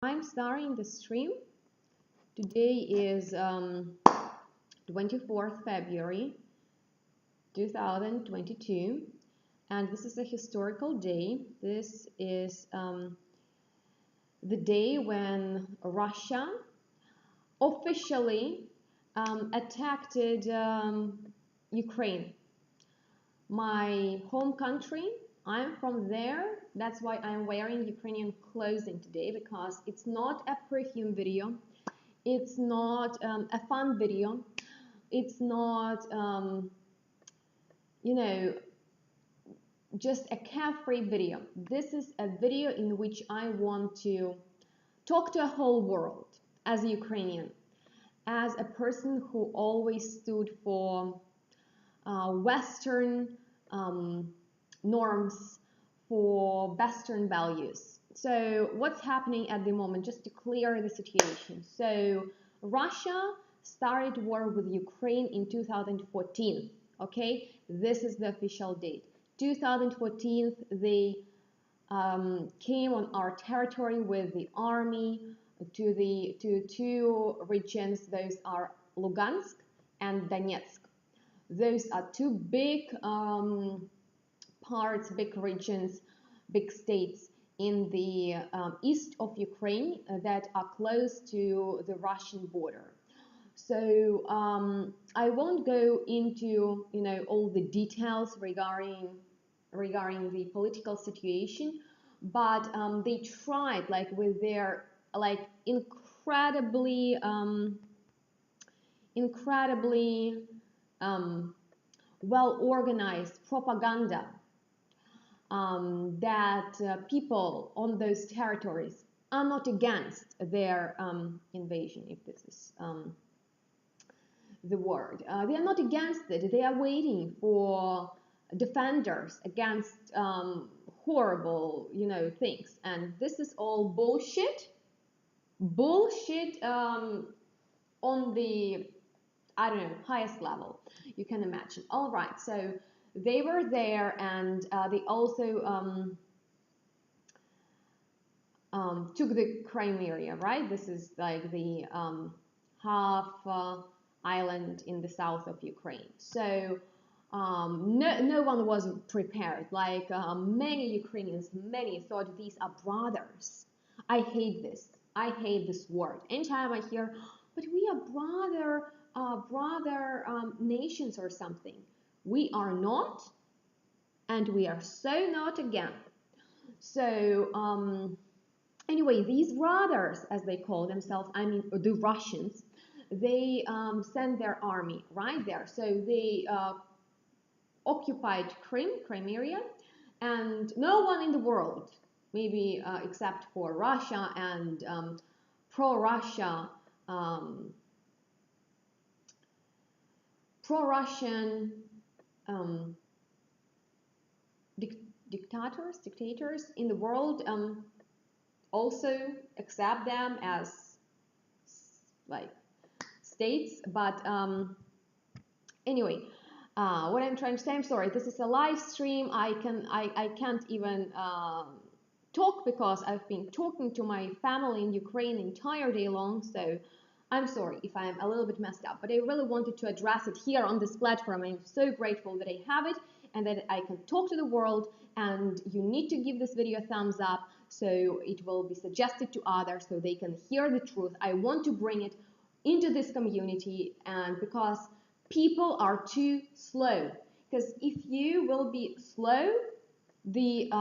I'm starting the stream. Today is 24th February 2022, and this is a historical day. This is the day when Russia officially attacked Ukraine, my home country. I'm from there. That's why I'm wearing Ukrainian clothing today, because it's not a perfume video. It's not a fun video. It's not, just a carefree video. This is a video in which I want to talk to a whole world as a Ukrainian, as a person who always stood for Western norms, for Western values. So what's happening at the moment, just to clear the situation. So Russia started war with Ukraine in 2014. Okay, this is the official date. 2014, they came on our territory with the army to two regions. Those are Lugansk and Donetsk. Those are two big parts, big regions, big states in the east of Ukraine that are close to the Russian border. So I won't go into all the details regarding the political situation, but they tried, like, with their incredibly well-organized propaganda that people on those territories are not against their invasion, if this is the word. They are not against it. They are waiting for defenders against horrible, things. And this is all bullshit. Bullshit on the, I don't know, highest level you can imagine. All right, so they were there, and they also took the Crimea, right? This is like the half island in the south of Ukraine. So no one was prepared. Like many Ukrainians, many thought these are brothers. I hate this. I hate this word. Anytime I hear, but we are brother nations or something. We are not, and we are so not again. So anyway, these brothers, as they call themselves, I mean the Russians, they sent their army right there. So they occupied Crimea, and no one in the world, maybe except for Russia and pro-Russia, pro-Russian dictators in the world also accept them as like states. But anyway, what I'm trying to say, I'm sorry, this is a live stream. I can't even talk because I've been talking to my family in Ukraine the entire day long. So I'm sorry if I'm a little bit messed up, but I really wanted to address it here on this platform. I'm so grateful that I have it and that I can talk to the world. And you need to give this video a thumbs up so it will be suggested to others so they can hear the truth. I want to bring it into this community, and because people are too slow. Because if you will be slow, the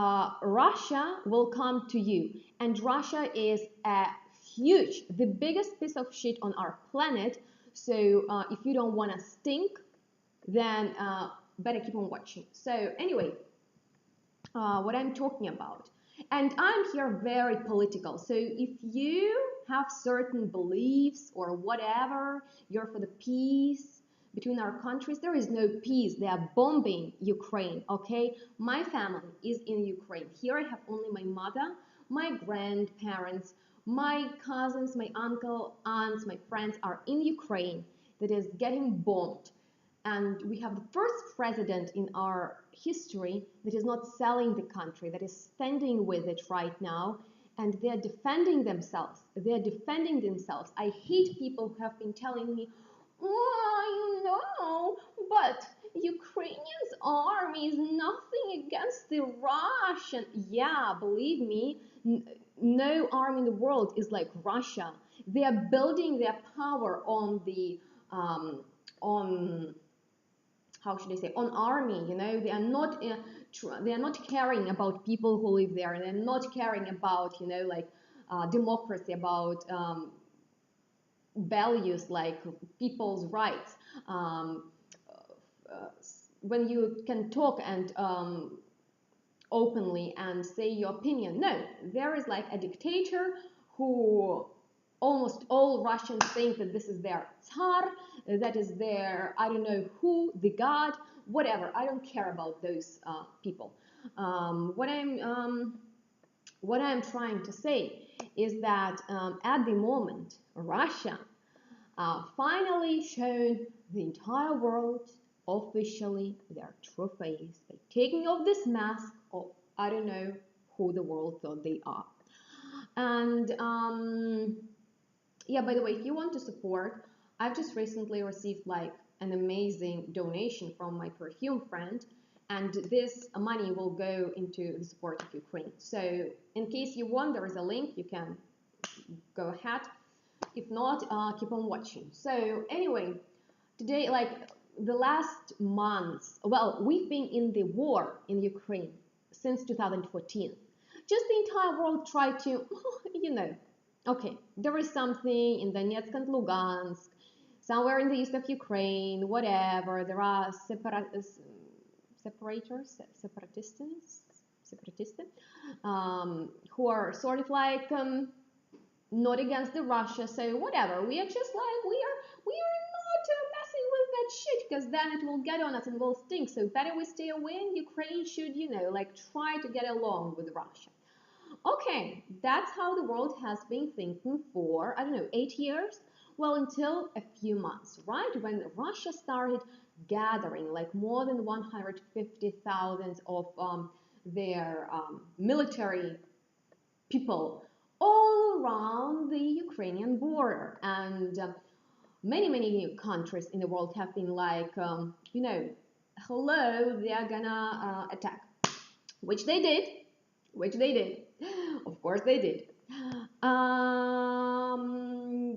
Russia will come to you, and Russia is a huge, the biggest piece of shit on our planet. So if you don't want to stink, then better keep on watching. So anyway, what I'm talking about, and I'm here very political. So if you have certain beliefs or whatever, you're for the peace between our countries, there is no peace. They are bombing Ukraine, okay? My family is in Ukraine. Here I have only my mother, my grandparents, my cousins, my uncle, aunts, my friends are in Ukraine that is getting bombed. And we have the first president in our history that is not selling the country, that is standing with it right now and they're defending themselves. They're defending themselves. I hate people who have been telling me, oh, but Ukrainians' army is nothing against the Russian. Yeah, believe me, no army in the world is like Russia. They are building their power on the on how should I say, on army. They are not caring about people who live there. They're not caring about democracy, about values like people's rights. When you can talk and openly and say your opinion, no, there is like a dictator who almost all Russians think that this is their Tsar, that is their, I don't know who, the god, whatever. I don't care about those people. What I'm trying to say is that at the moment, Russia finally showed the entire world officially their true face by taking off this mask of I don't know who the world thought they are. And yeah, by the way, if you want to support, I've just recently received like an amazing donation from my perfume friend, and this money will go into the support of Ukraine. So in case you want, there is a link, you can go ahead. If not, keep on watching. So anyway, today, like the last months, well, we've been in the war in Ukraine since 2014. Just the entire world tried to, okay, there is something in Donetsk and Lugansk, somewhere in the east of Ukraine, whatever. There are separatists, who are sort of like not against the Russia. So whatever. We are just like we are not messing with that shit, because then it will get on us and will stink. So better we stay away. And Ukraine should, like try to get along with Russia. Okay, that's how the world has been thinking for, I don't know, 8 years? Well, until a few months, right? When Russia started gathering like more than 150,000 of their military people all around the Ukrainian border. And many countries in the world have been like, hello, they are gonna attack, which they did. Of course they did.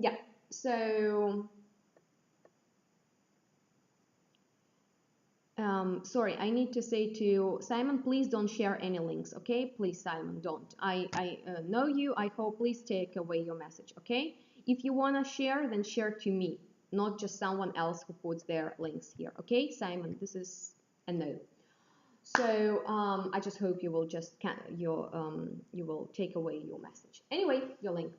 Yeah, so sorry, I need to say to Simon, please don't share any links, okay? Please, Simon, don't. I know you. I hope, please take away your message, okay? If you want to share, then share to me, not just someone else who puts their links here, okay? Simon, this is a no. So I just hope you will just you will take away your message. Anyway, your link.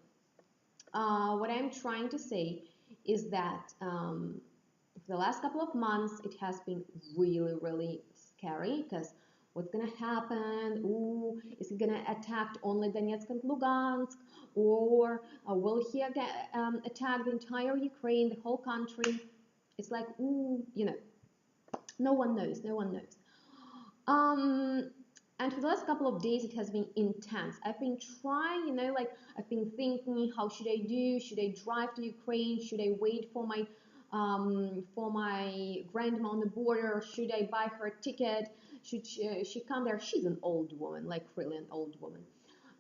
What I'm trying to say is that for the last couple of months it has been really scary, because what's gonna happen? Ooh, is he gonna attack only Donetsk and Lugansk, or will he attack the entire Ukraine, the whole country? It's like, ooh, no one knows. And for the last couple of days, it has been intense. I've been trying, I've been thinking, how should I do? Should I drive to Ukraine? Should I wait for my grandma on the border? Should I buy her a ticket? Should she come there? She's an old woman, like really an old woman,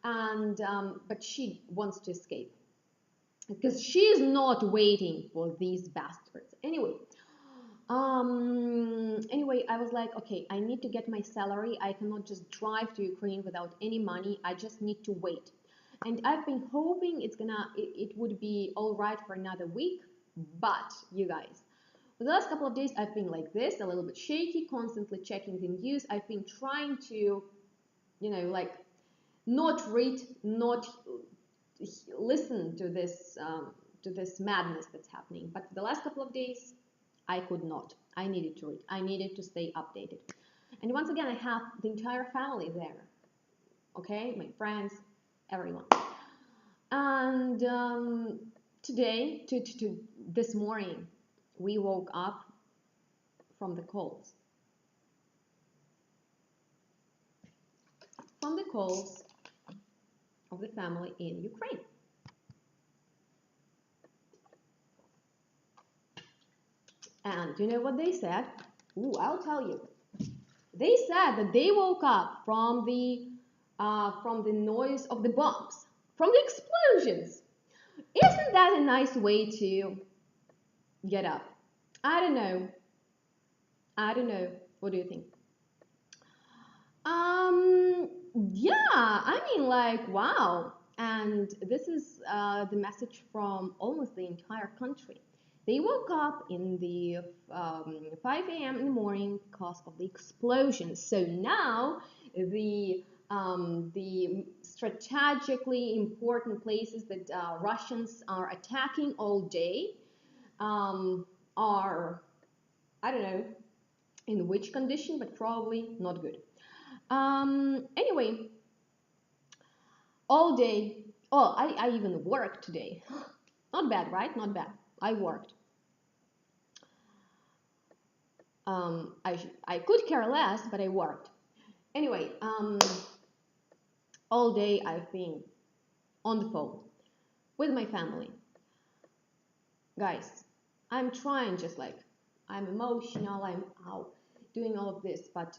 and but she wants to escape because she is not waiting for these bastards. Anyway, I was like, okay, I need to get my salary. I cannot just drive to Ukraine without any money. I just need to wait. And I've been hoping it would be all right for another week. But you guys, for the last couple of days, I've been like this, a little bit shaky, constantly checking the news. I've been trying to, not read, not listen to this madness that's happening. But for the last couple of days, I could not. I needed to read. I needed to stay updated. And once again, I have the entire family there. Okay, my friends, everyone. And today, to this morning, we woke up from the calls. of the family in Ukraine. And you know what they said? Ooh, I'll tell you. They said that they woke up from the noise of the bombs, from the explosions. Isn't that a nice way to get up? I don't know. I don't know. What do you think? Yeah, I mean, like, wow. And this is the message from almost the entire country. They woke up in the 5 a.m. in the morning because of the explosion. So now the strategically important places that Russians are attacking all day are, I don't know in which condition, but probably not good. Anyway, all day. Oh, I even worked today. Not bad, right? Not bad. I worked. I could care less, but I worked. Anyway, all day I've been on the phone with my family. Guys, I'm trying, just like, I'm emotional, I'm out doing all of this, but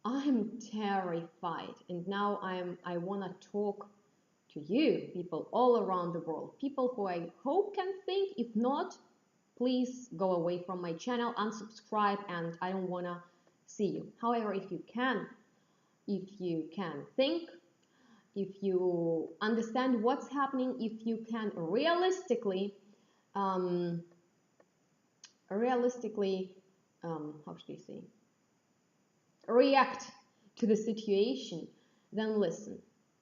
I'm terrified. And now I want to talk to you, people all around the world, people who I hope can think. If not, please go away from my channel, unsubscribe, and I don't want to see you. However, if you can think, if you understand what's happening, if you can realistically how should I say, react to the situation, then listen.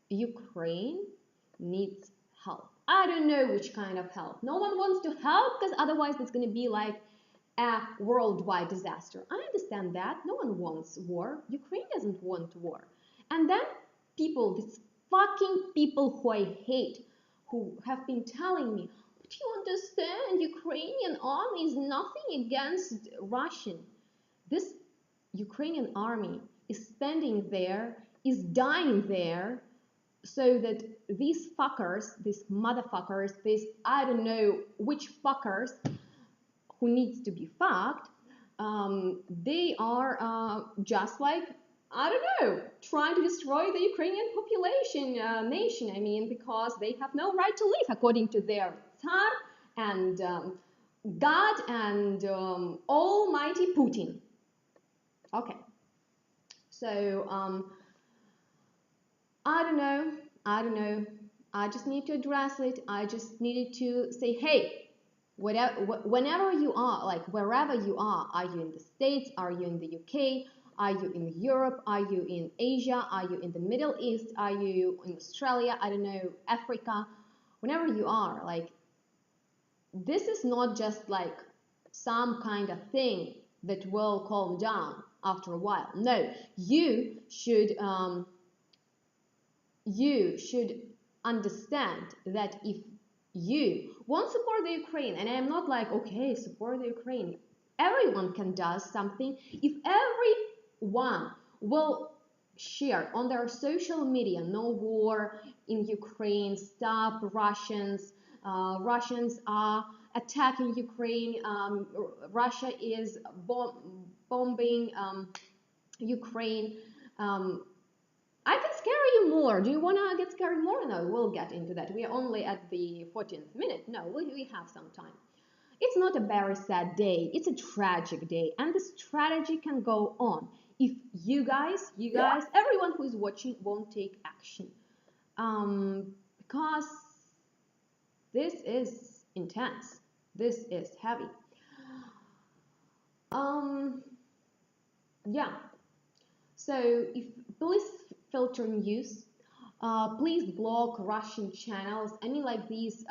Ukraine needs help. I don't know which kind of help. No one wants to help because otherwise it's going to be like a worldwide disaster. I understand that. No one wants war. Ukraine doesn't want war. And then people, these fucking people who I hate, who have been telling me, but you understand, Ukrainian army is nothing against Russian. This Ukrainian army is standing there, is dying there, so that these fuckers, these motherfuckers, these I don't know which fuckers who needs to be fucked, they are just like, I don't know, trying to destroy the Ukrainian population, nation, I mean, because they have no right to live according to their Tsar and God and Almighty Putin. Okay, so I don't know, I just need to address it. I just needed to say, hey, whenever you are, like wherever you are you in the States, are you in the UK, are you in Europe, are you in Asia, are you in the Middle East, are you in Australia, I don't know, Africa, whenever you are, like, this is not just like some kind of thing that will calm down after a while. No, you should understand that if you won't support the Ukraine, and I'm not like, okay, support the Ukraine, everyone can do something. If everyone will share on their social media, no war in Ukraine, stop Russians, Russians are attacking Ukraine, Russia is bombing Ukraine, I can scare you more. Do you want to get scared more? No, we'll get into that. We are only at the 14th minute. No, we have some time. It's not a very sad day. It's a tragic day. And this tragedy can go on if you guys, everyone who is watching won't take action. Because this is intense. This is heavy. Yeah. So if please filter news, please block Russian channels. I mean, like these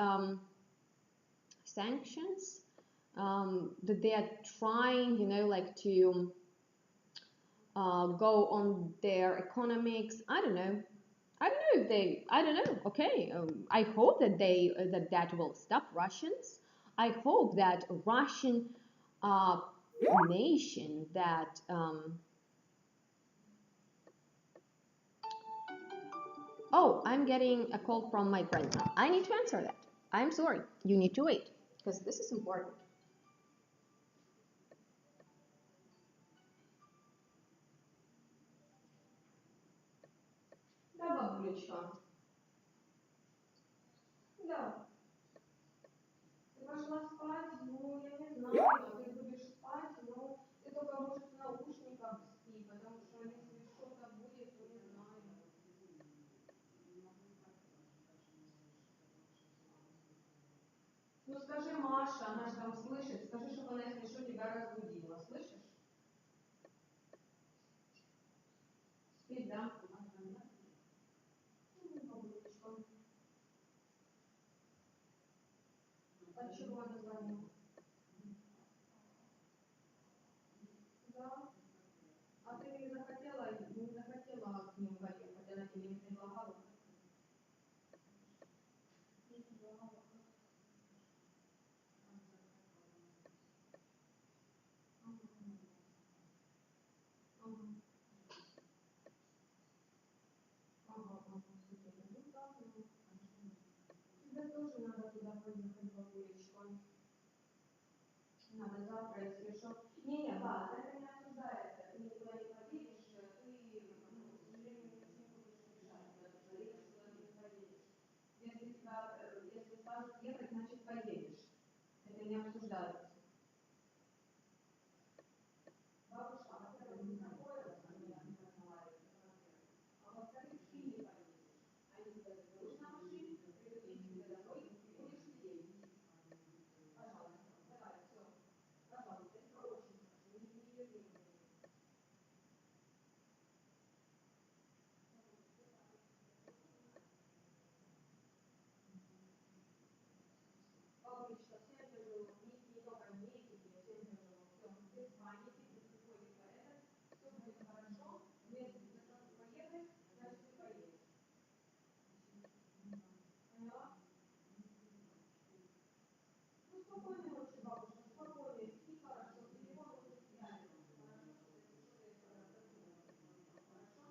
sanctions that they are trying, you know, like to go on their economics. I don't know if they, I don't know. Okay, I hope that that will stop Russians. I hope that Russian nation that Oh, I'm getting a call from my grandma. I need to answer that. I'm sorry. You need to wait, because this is important. Да, бабулечка. Да. Ты пошла спать, ну, я не знаю, ты будешь спать, но ты только, может, в наушниках спи, потому что если что-то будет, то не знаю. Ну, скажи Маша, она же там слышит, скажи, чтобы она, если что, тебя разбудила, слышишь? Спит, да? Бабулечка. От чего она звонила? Да. А ты не захотела к ним поехать, она тебе не предлагала? Не предлагала. Ага. Ага, супер. Ну да, ну. Тебе тоже надо туда поехать, бабулечка. Надо завтра, если что. Не, ба, это не обсуждается. Ты никуда не поедешь, ты, ну, к сожалению, не будешь решать, куда ты поедешь, куда ты не поедешь. Если скажут ехать, значит поедешь. Это не обсуждается. Бабушка, во-первых, беспокоилась, а не разговаривает, это во-первых. А во-вторых, ты не поедешь. Они тебя заберут на машине, привезут тебя домой, и будешь сидеть. Пожалуйста, давай, все. Пожалуйста, это очень хорошо. Не верни мне. Бабулечка, всем тяжело. Не только мне, тебе, всем тяжело. Все, без паники, без какой-либо это. Все будет хорошо. Если ты захочешь поехать, значит ты поедешь. Поняла? Ну, спокойной ночи, бабушка, спокойной. Спи хорошо. Телефон уже спрячь. Хорошо, чтобы если что-то проснулась, хорошо?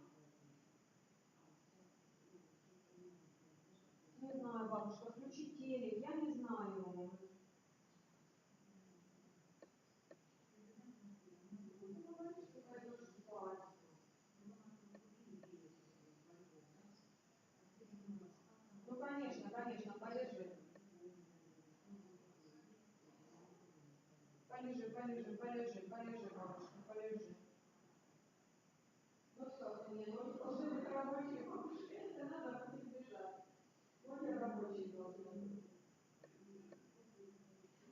Не знаю, бабушка, включи телек, я не знаю. Ну, говоришь, ты пойдешь спать. Ну, конечно, конечно, полежи. Полежи, полежи, полежи, полежи, бабушка, полежи. Ну все, ты мне ноги должны быть рабочие, бабушка, если надо, будет бежать. Ноги рабочие должны быть.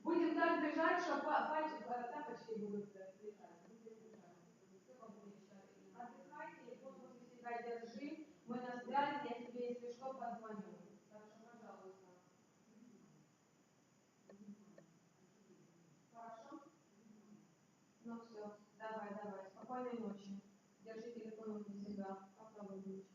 Будем так бежать, что тапочки будут летать. Будем бежать. Все, бабулечка. Отдыхай, телефон возле себя держи. Мы на связи, я тебе, если что, позвоню. Так что, пожалуйста. Хорошо? Ну все, давай, давай. Спокойной ночи. Держи телефон возле себя. Пока, бабулечка.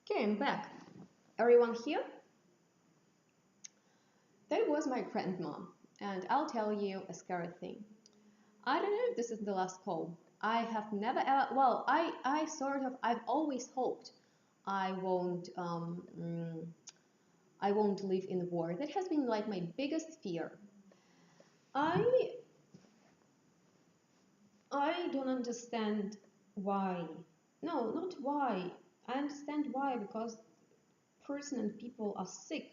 Okay, I'm back. Everyone here? That was my grandma, and I'll tell you a scary thing. I don't know if this is the last call. I have never ever, well, I've always hoped I won't, I won't live in war. That has been like my biggest fear. I, I don't understand why. No, not why. I understand why, because person and people are sick.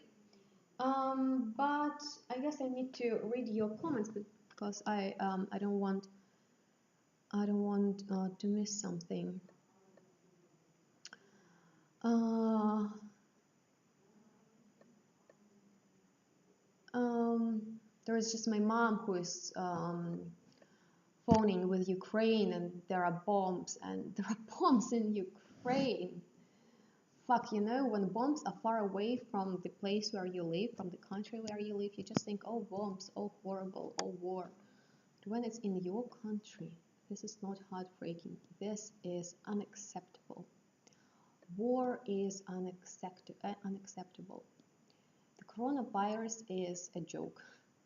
But I guess I need to read your comments because I don't want to miss something. There is just my mom who is phoning with Ukraine, and there are bombs in Ukraine. Fuck, you know, when bombs are far away from the place where you live, from the country where you live, you just think, oh, bombs, oh, horrible, oh, war. But when it's in your country, this is not heartbreaking. This is unacceptable. War is unacceptable. The coronavirus is a joke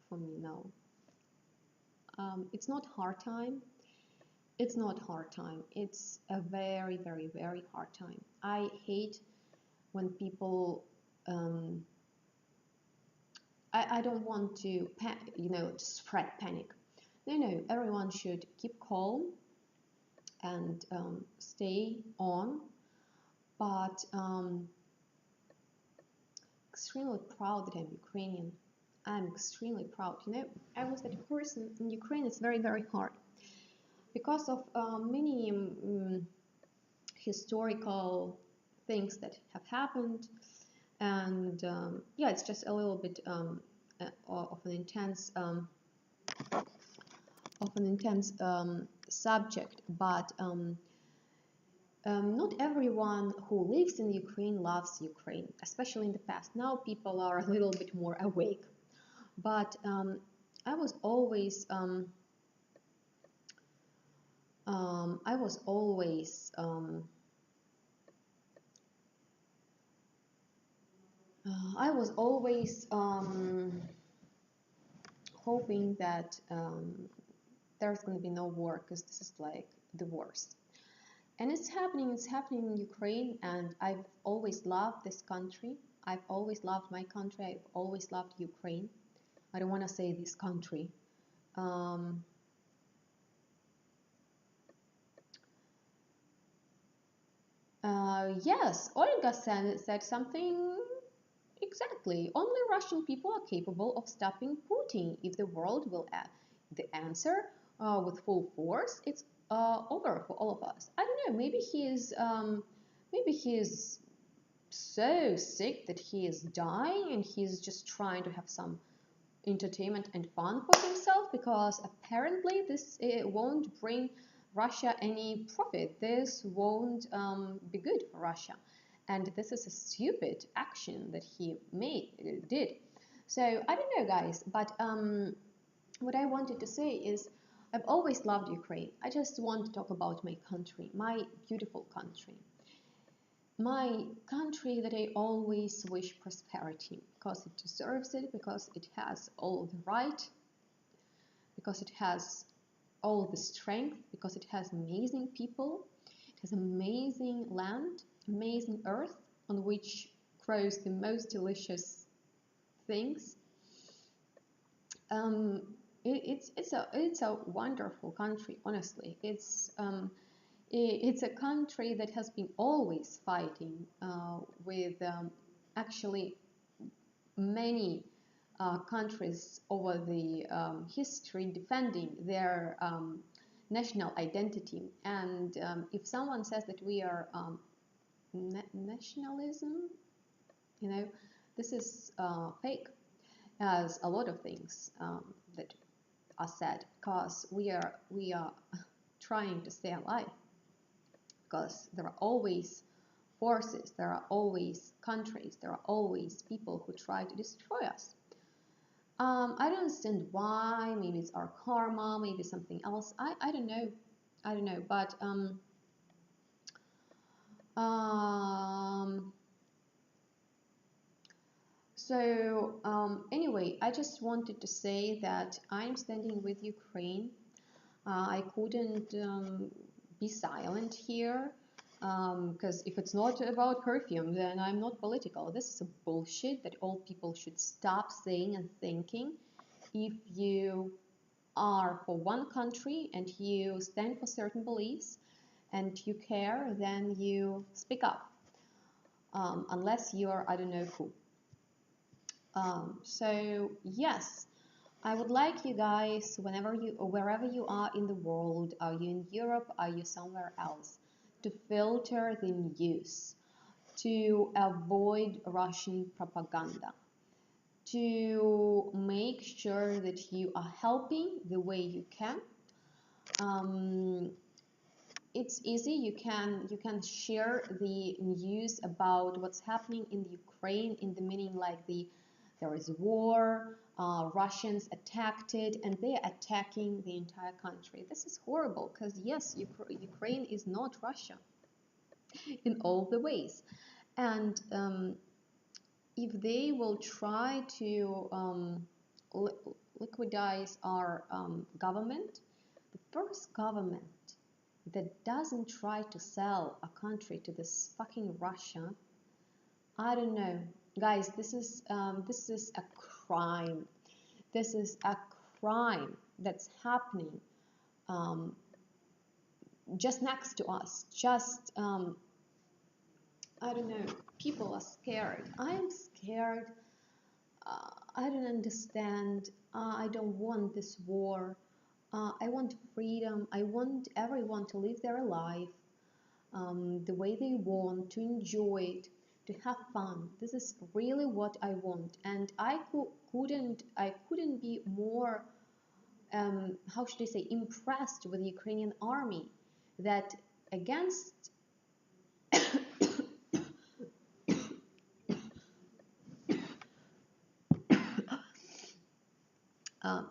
for me now. It's not hard time. It's not hard time. It's a very, very, very hard time. I hate when people. I don't want to, spread panic. No, everyone should keep calm and stay on. But extremely proud that I'm Ukrainian. I'm extremely proud. I was that person in Ukraine. It's very, very hard because of many historical things that have happened. And yeah, it's just a little bit of an intense subject, but not everyone who lives in Ukraine loves Ukraine, especially in the past. Now people are a little bit more awake, but I was always hoping that there's going to be no war, because this is like the worst. And it's happening in Ukraine, and I've always loved this country. I've always loved my country. I've always loved Ukraine. I don't want to say this country. Yes, Olga said something exactly. Only Russian people are capable of stopping Putin. If the world will the answer with full force, it's over for all of us. I don't know. Maybe he is so sick that he is dying, and he's just trying to have some entertainment and fun for himself, because apparently this won't bring Russia any profit. This won't be good for Russia, and this is a stupid action that he did. So I don't know, guys, but what I wanted to say is I've always loved Ukraine. I just want to talk about my country, my beautiful country. My country that I always wish prosperity, because it deserves it, because it has all the right, because it has all the strength, because it has amazing people, it has amazing land, amazing earth on which grows the most delicious things. It's a wonderful country, honestly. It's a country that has been always fighting with actually many countries over the history, defending their national identity. And if someone says that we are nationalism, this is fake, as a lot of things that are said, because we are trying to stay alive, because there are always forces, there are always countries, there are always people who try to destroy us. I don't understand why. Maybe it's our karma, maybe something else. I don't know, but anyway, I just wanted to say that I'm standing with Ukraine. I couldn't be silent here, because if it's not about perfume, then I'm not political. This is a bullshit that all people should stop saying and thinking. If you are for one country and you stand for certain beliefs and you care, then you speak up, unless you're I don't know who. So yes, I would like you guys, wherever you are in the world, are you in Europe, are you somewhere else, to filter the news, to avoid Russian propaganda, to make sure that you are helping the way you can. It's easy. You can share the news about what's happening in the Ukraine, in the meaning like there is war, Russians attacked it, and they are attacking the entire country. This is horrible, because yes, Ukraine is not Russia in all the ways. And if they will try to liquidize our government, the first government that doesn't try to sell a country to this fucking Russia, I don't know, guys. This is a crime. This is a crime that's happening just next to us. Just I don't know. People are scared. I am scared. I don't understand. I don't want this war. I want freedom. I want everyone to live their life the way they want, to enjoy it, to have fun. This is really what I want, and I couldn't be more how should I say, impressed with the Ukrainian army that against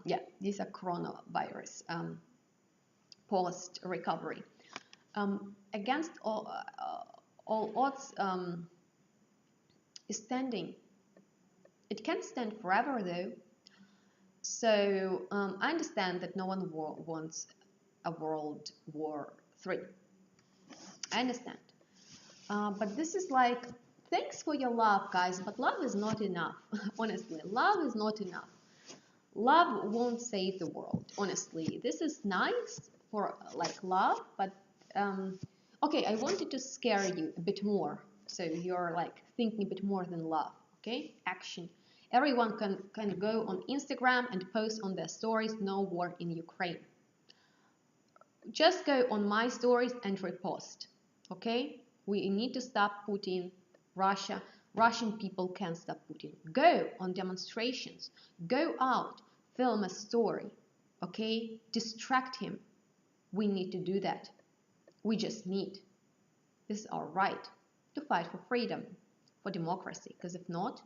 yeah, these are coronavirus post recovery. Against all odds is standing. It can't stand forever though. So I understand that no one wants a World War III. I understand. But this is like, thanks for your love, guys, but love is not enough. Honestly, love is not enough. Love won't save the world, honestly. This is nice for like love, but okay, I wanted to scare you a bit more, so you're like thinking a bit more than love. Okay, action. Everyone can go on Instagram and post on their stories, no war in Ukraine. Just go on my stories and repost. Okay, we need to stop Putin. Russian people can't stop Putin. Go on demonstrations, go out, film a story, okay? Distract him. We need to do that. We just need. This is our right to fight for freedom, for democracy, because if not,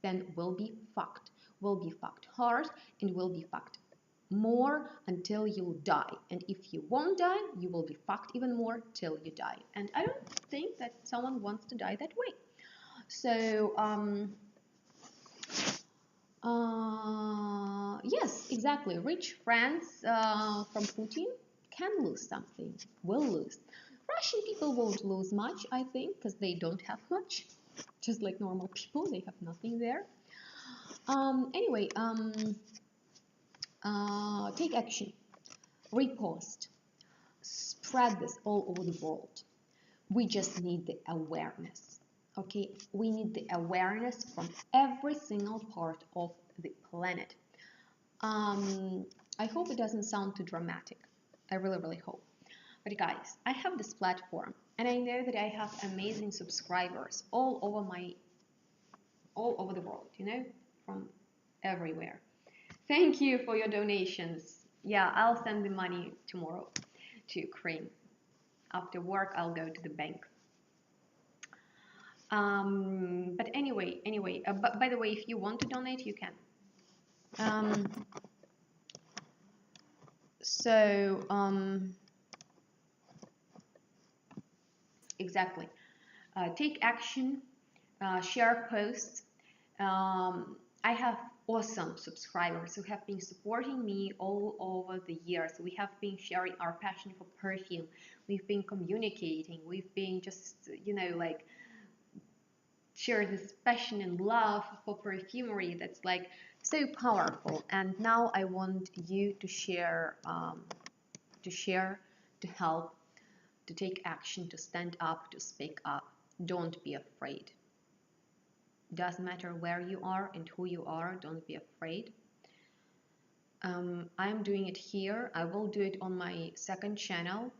then we'll be fucked. We'll be fucked hard and we'll be fucked more until you die. And if you won't die, you will be fucked even more till you die. And I don't think that someone wants to die that way. So, yes, exactly. Rich friends from Putin can lose something, will lose. Russian people won't lose much, I think, because they don't have much. Just like normal people, they have nothing there. Anyway, take action, repost, spread this all over the world. We just need the awareness. Okay, we need the awareness from every single part of the planet. I hope it doesn't sound too dramatic. I really, really hope. But guys, I have this platform, and I know that I have amazing subscribers all over the world, you know, from everywhere. Thank you for your donations. Yeah, I'll send the money tomorrow to Ukraine. After work, I'll go to the bank. But anyway, by the way, if you want to donate, you can. Exactly. Take action, share posts. I have awesome subscribers who have been supporting me all over the years. We have been sharing our passion for perfume. We've been communicating. We've been just, you know, like share this passion and love for perfumery that's like so powerful. And now I want you to share, to help, to take action, to stand up, to speak up. Don't be afraid. Doesn't matter where you are and who you are, don't be afraid. I'm doing it here. I will do it on my second channel.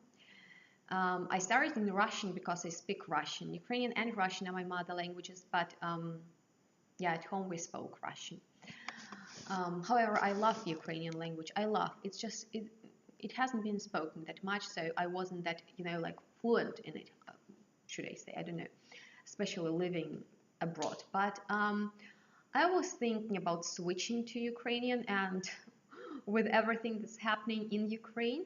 I started in Russian because I speak Russian. Ukrainian and Russian are my mother languages, but yeah, at home we spoke Russian. However, I love Ukrainian language. I love it's just it hasn't been spoken that much, so I wasn't that, you know, like fluent in it, should I say, I don't know, especially living abroad. But I was thinking about switching to Ukrainian, and with everything that's happening in Ukraine,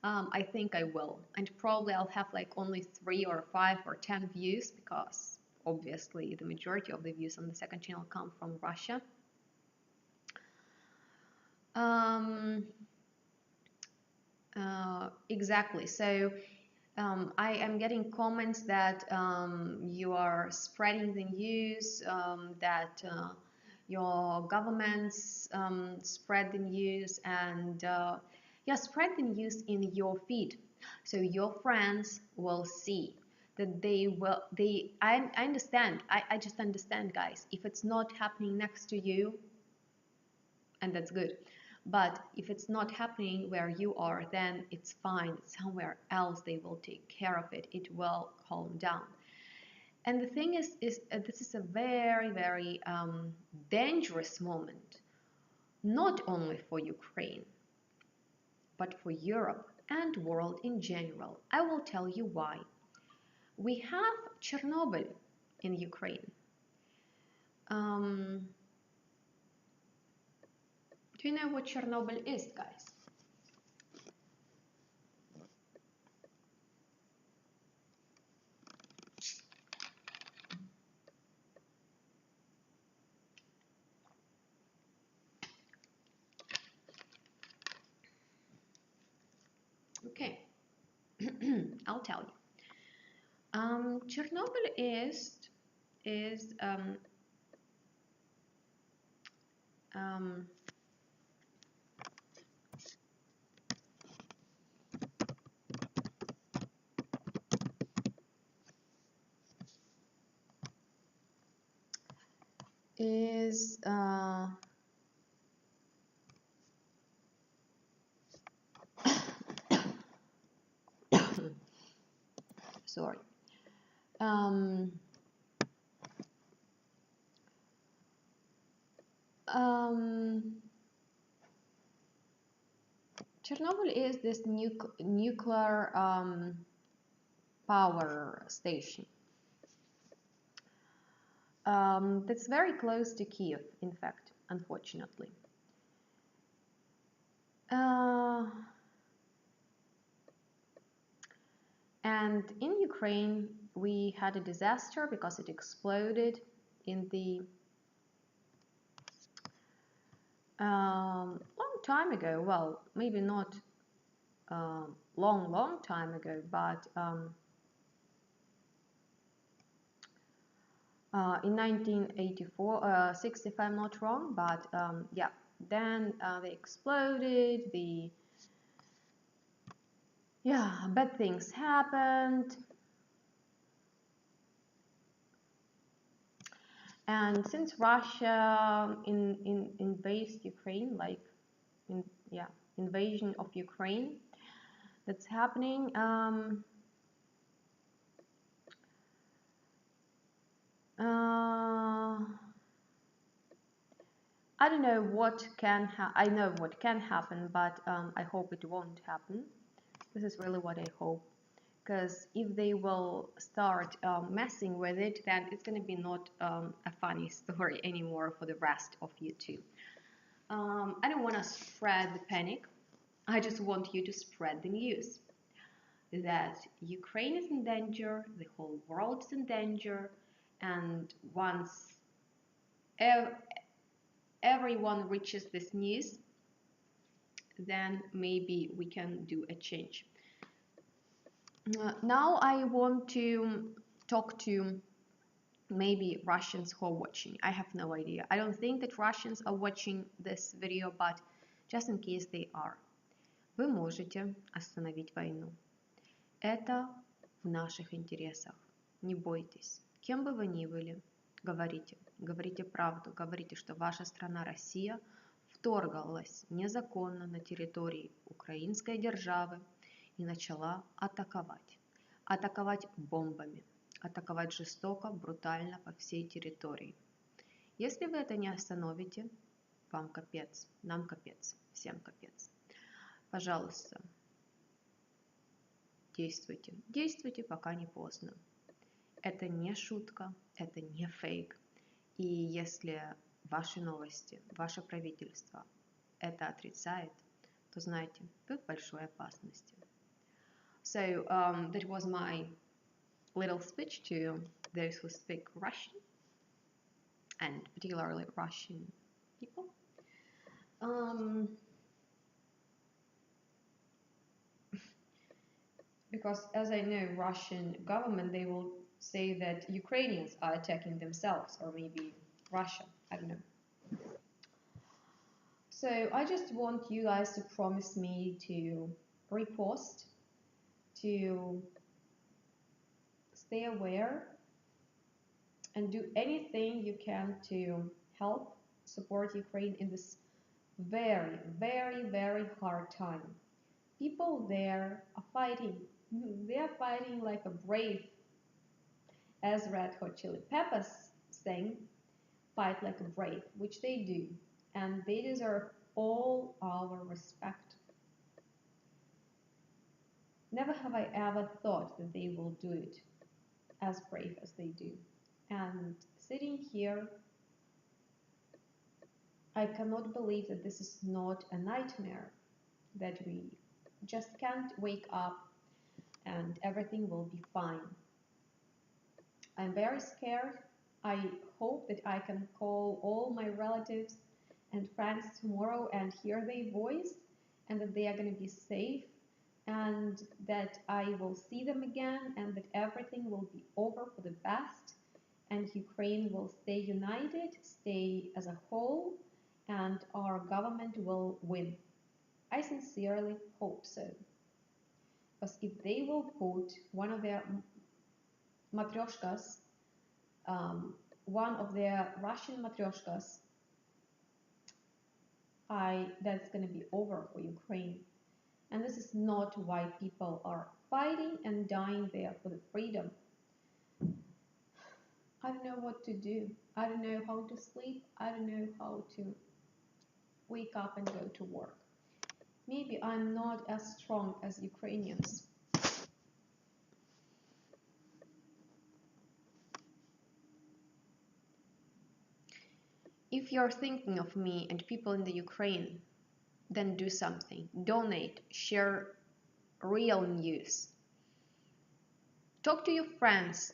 I think I will, and probably I'll have like only 3 or 5 or 10 views because obviously the majority of the views on the second channel come from Russia. Exactly. So I am getting comments that you are spreading the news, that your governments spread the news, and yeah, spread the news in your feed, so your friends will see that I understand. I just understand, guys. If it's not happening next to you, and that's good. But if it's not happening where you are, then it's fine. Somewhere else they will take care of it. It will calm down. And the thing is this is a very, very dangerous moment, not only for Ukraine, but for Europe and world in general. I will tell you why. We have Chernobyl in Ukraine. Do you know what Chernobyl is, guys? Okay, I'll tell you. Chernobyl is sorry. Chernobyl is this nuclear power station that's very close to Kiev, in fact, unfortunately. And in Ukraine, we had a disaster because it exploded in the long time ago. Well, maybe not long time ago, but in 1984, 6 if I'm not wrong, but yeah, then they exploded, bad things happened. And since Russia invaded Ukraine, like invasion of Ukraine that's happening, I don't know what can I know what can happen, but I hope it won't happen. This is really what I hope, because if they will start messing with it, then it's going to be not a funny story anymore for the rest of you too. I don't want to spread the panic. I just want you to spread the news that Ukraine is in danger, the whole world is in danger, and once everyone reaches this news, then maybe we can do a change. Now I want to talk to maybe Russians who are watching. I have no idea. I don't think that Russians are watching this video, but just in case they are. Вы можете остановить войну. Это в наших интересах. Не бойтесь. Кем бы вы ни были, говорите. Говорите правду. Говорите, что ваша страна Россия вторглась незаконно на территории украинской державы и начала атаковать. Атаковать бомбами. Атаковать жестоко, брутально по всей территории. Если вы это не остановите, вам капец, нам капец, всем капец. Пожалуйста, действуйте. Действуйте, пока не поздно. Это не шутка, это не фейк. И если ваши новости, ваше правительство это отрицает, то знайте, вы в большой опасности. So that was my little speech to those who speak Russian, and particularly Russian people. Because as I know, Russian government, they will say that Ukrainians are attacking themselves, or maybe Russia, I don't know. So I just want you guys to promise me to repost, to stay aware, and do anything you can to help support Ukraine in this very, very, very hard time. People there are fighting. They are fighting like a brave, as Red Hot Chili Peppers sang, fight like a brave, which they do, and they deserve all our respect. Never have I ever thought that they will do it as brave as they do. And sitting here, I cannot believe that this is not a nightmare, that we just can't wake up and everything will be fine. I'm very scared. I hope that I can call all my relatives and friends tomorrow and hear their voice, and that they are going to be safe, and that I will see them again, and that everything will be over for the best, and Ukraine will stay united, stay as a whole, and our government will win. I sincerely hope so. Because if they will put one of their matryoshkas, one of their Russian matryoshkas, that's going to be over for Ukraine. And this is not why people are fighting and dying there for the freedom. I don't know what to do. I don't know how to sleep. I don't know how to wake up and go to work. Maybe I'm not as strong as Ukrainians. If you're thinking of me and people in the Ukraine, then do something. Donate, share real news. Talk to your friends.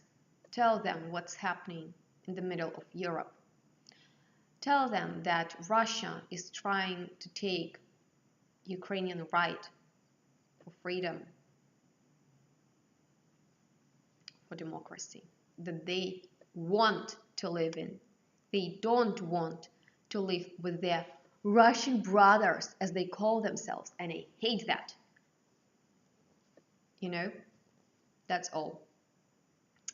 Tell them what's happening in the middle of Europe. Tell them that Russia is trying to take Ukrainian right for freedom, for democracy, that they want to live in. They don't want to live with their Russian brothers, as they call themselves, and I hate that. You know, that's all.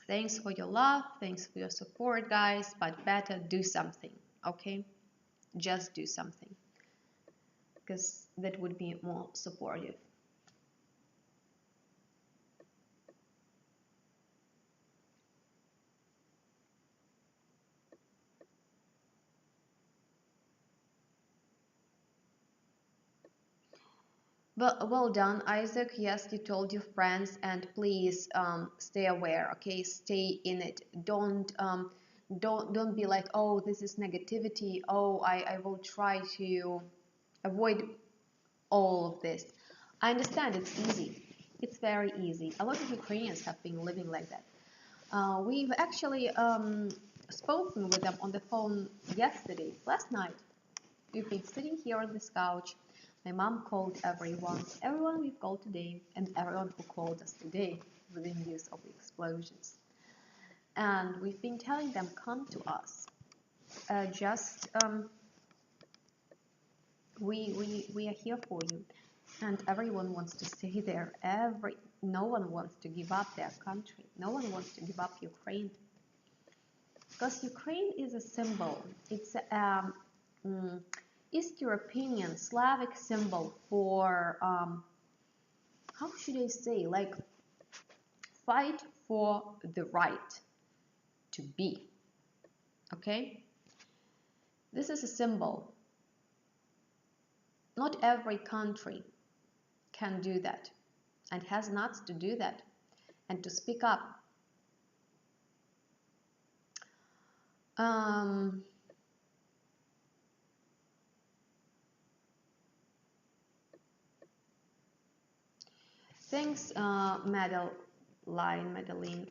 Thanks for your love, thanks for your support, guys, but better do something, okay? Just do something, because that would be more supportive. Well done, Isaac. Yes, you told your friends, and please stay aware. Okay, stay in it. Don't be like, oh, this is negativity. Oh, I will try to avoid all of this. I understand it's easy. It's very easy. A lot of Ukrainians have been living like that. We've actually spoken with them on the phone last night. We've been sitting here on this couch. My mom called everyone we've called today, and everyone who called us today within news of the explosions. And we've been telling them, come to us. We are here for you. And everyone wants to stay there. No one wants to give up their country. No one wants to give up Ukraine. Because Ukraine is a symbol. It's East European, Slavic symbol for, how should I say, like, fight for the right to be, okay? This is a symbol. Not every country can do that and has nuts to do that and to speak up. Thanks, Medal. line, Madeline.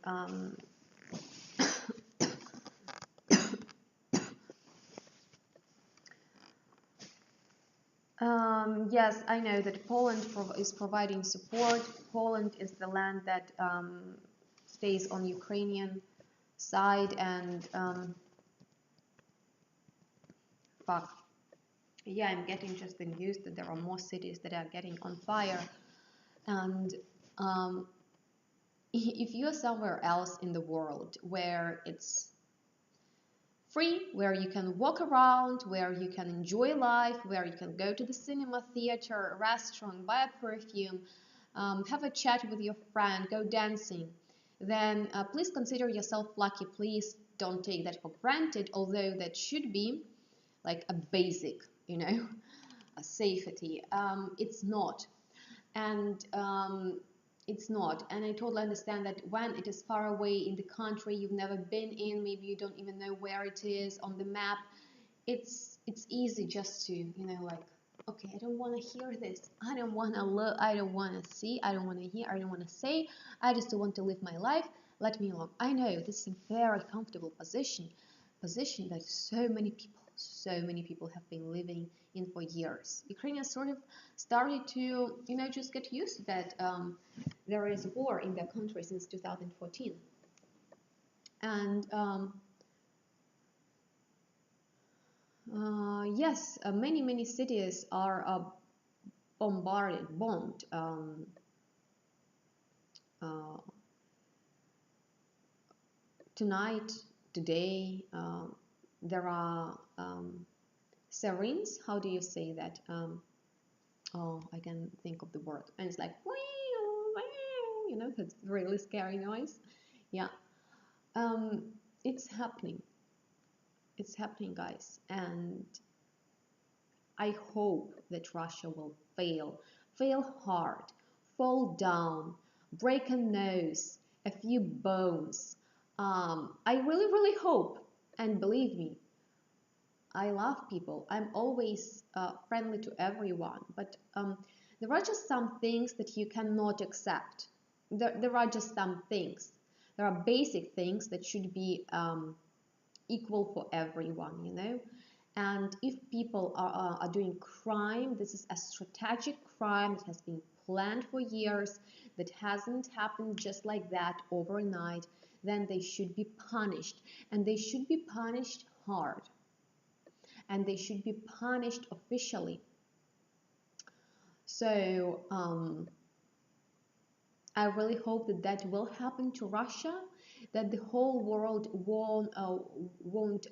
Yes, I know that Poland is providing support. Poland is the land that stays on Ukrainian side, and fuck. Yeah, I'm getting just the news that there are more cities that are getting on fire, and if you're somewhere else in the world where it's free, where you can walk around, where you can enjoy life, where you can go to the cinema, theater, restaurant, buy a perfume, have a chat with your friend, go dancing, then please consider yourself lucky. Please don't take that for granted, although that should be like a basic, you know, a safety. It's not. And it's not, and I totally understand that when it is far away in the country you've never been in, maybe you don't even know where it is on the map, it's easy just to, you know, like, okay, I don't want to hear this, I don't want to look, I don't want to see, I don't want to hear, I don't want to say, I just want to live my life, let me alone. I know this is a very comfortable position that so many people have been living in for years. Ukrainians sort of started to, you know, just get used to that there is war in their country since 2014. And yes, many cities are bombed. Tonight, today, there are sirens. How do you say that? Oh, I can think of the word. And it's like, you know, that's really scary noise. Yeah. It's happening. It's happening, guys. And I hope that Russia will fail hard, fall down, break a nose, a few bones. I really hope, and believe me, I love people. I'm always friendly to everyone, but there are just some things that you cannot accept. There are just some things. There are basic things that should be equal for everyone, you know. And if people are doing crime, this is a strategic crime that has been planned for years, that hasn't happened just like that overnight, then they should be punished, and they should be punished hard, and they should be punished officially. So I really hope that that will happen to Russia, that the whole world won't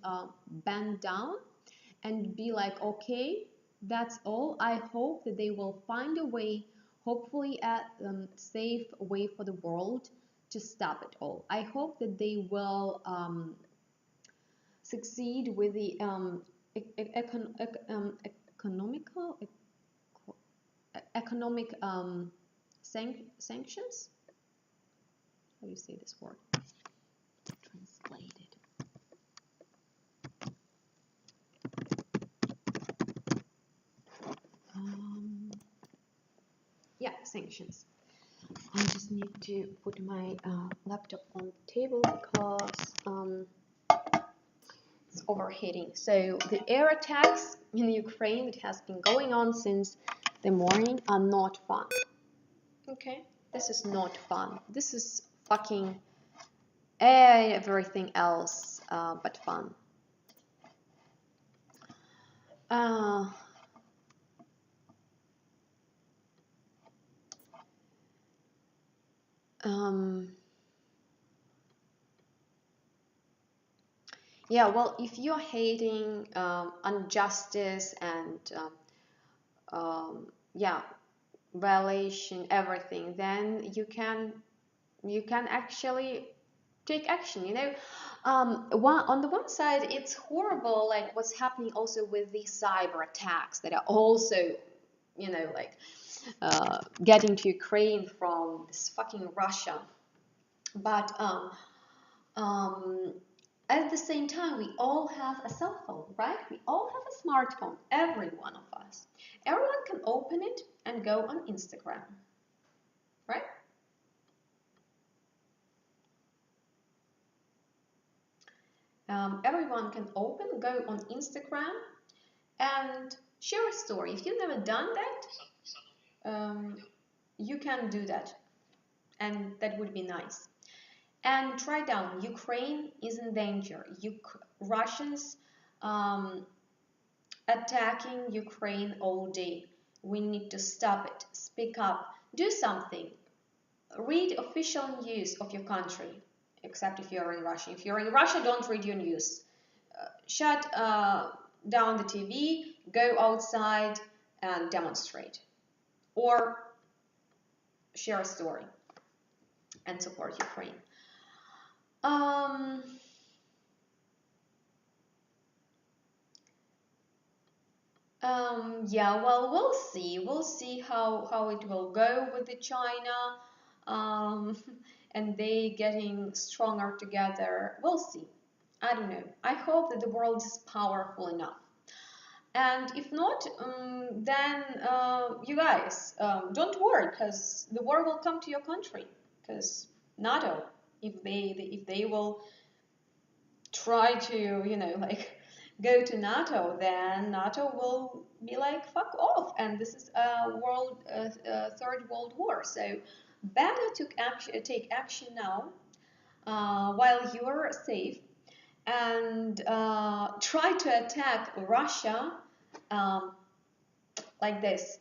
bend down and be like, okay, that's all. I hope that they will find a way, hopefully a safe way for the world to stop it all. I hope that they will succeed with the economic sanctions. How do you say this word? Translated. Yeah, sanctions. I just need to put my laptop on the table because it's overheating. So the air attacks in Ukraine that has been going on since the morning are not fun. Okay, this is not fun. This is fucking everything else but fun. Yeah, well, if you're hating injustice and yeah, violation, everything, then you can actually take action, you know. On the one side, it's horrible, like what's happening also with the cyber attacks that are also, you know, like getting to Ukraine from this fucking Russia. But at the same time, we all have a cell phone, right? We all have a smartphone, every one of us. Everyone can open it and go on Instagram, right? everyone can go on Instagram and share a story. If you've never done that, you can do that, and that would be nice. And try down, Ukraine is in danger. Russians attacking Ukraine all day. We need to stop it. Speak up. Do something. Read official news of your country, except if you're in Russia. If you're in Russia, don't read your news. Shut down the TV, go outside and demonstrate. Or share a story and support Ukraine. Yeah, well, we'll see. We'll see how it will go with the China, and they getting stronger together. We'll see. I don't know. I hope that the world is powerful enough. And if not, then you guys, don't worry, because the war will come to your country. Because NATO, if they will try to, you know, like go to NATO, then NATO will be like, fuck off, and this is a third world war. So better to take action now, while you are safe, and try to attack Russia like this.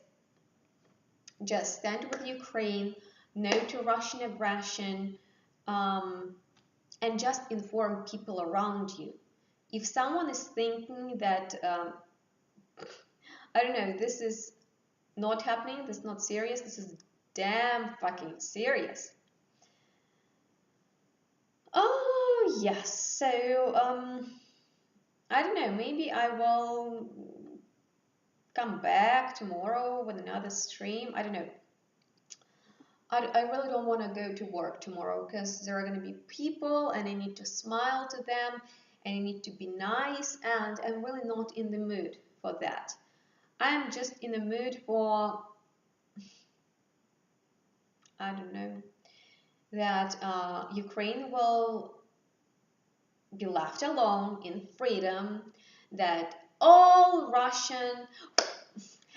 Just stand with Ukraine, no to Russian aggression, and just inform people around you. If someone is thinking that, I don't know, this is not happening, this is not serious, this is damn fucking serious. Oh, yes, so, I don't know, maybe I will come back tomorrow with another stream, I don't know. I really don't want to go to work tomorrow because there are going to be people and I need to smile to them and I need to be nice, and I'm really not in the mood for that. I'm just in the mood for, I don't know, that Ukraine will be left alone in freedom, that all Russian,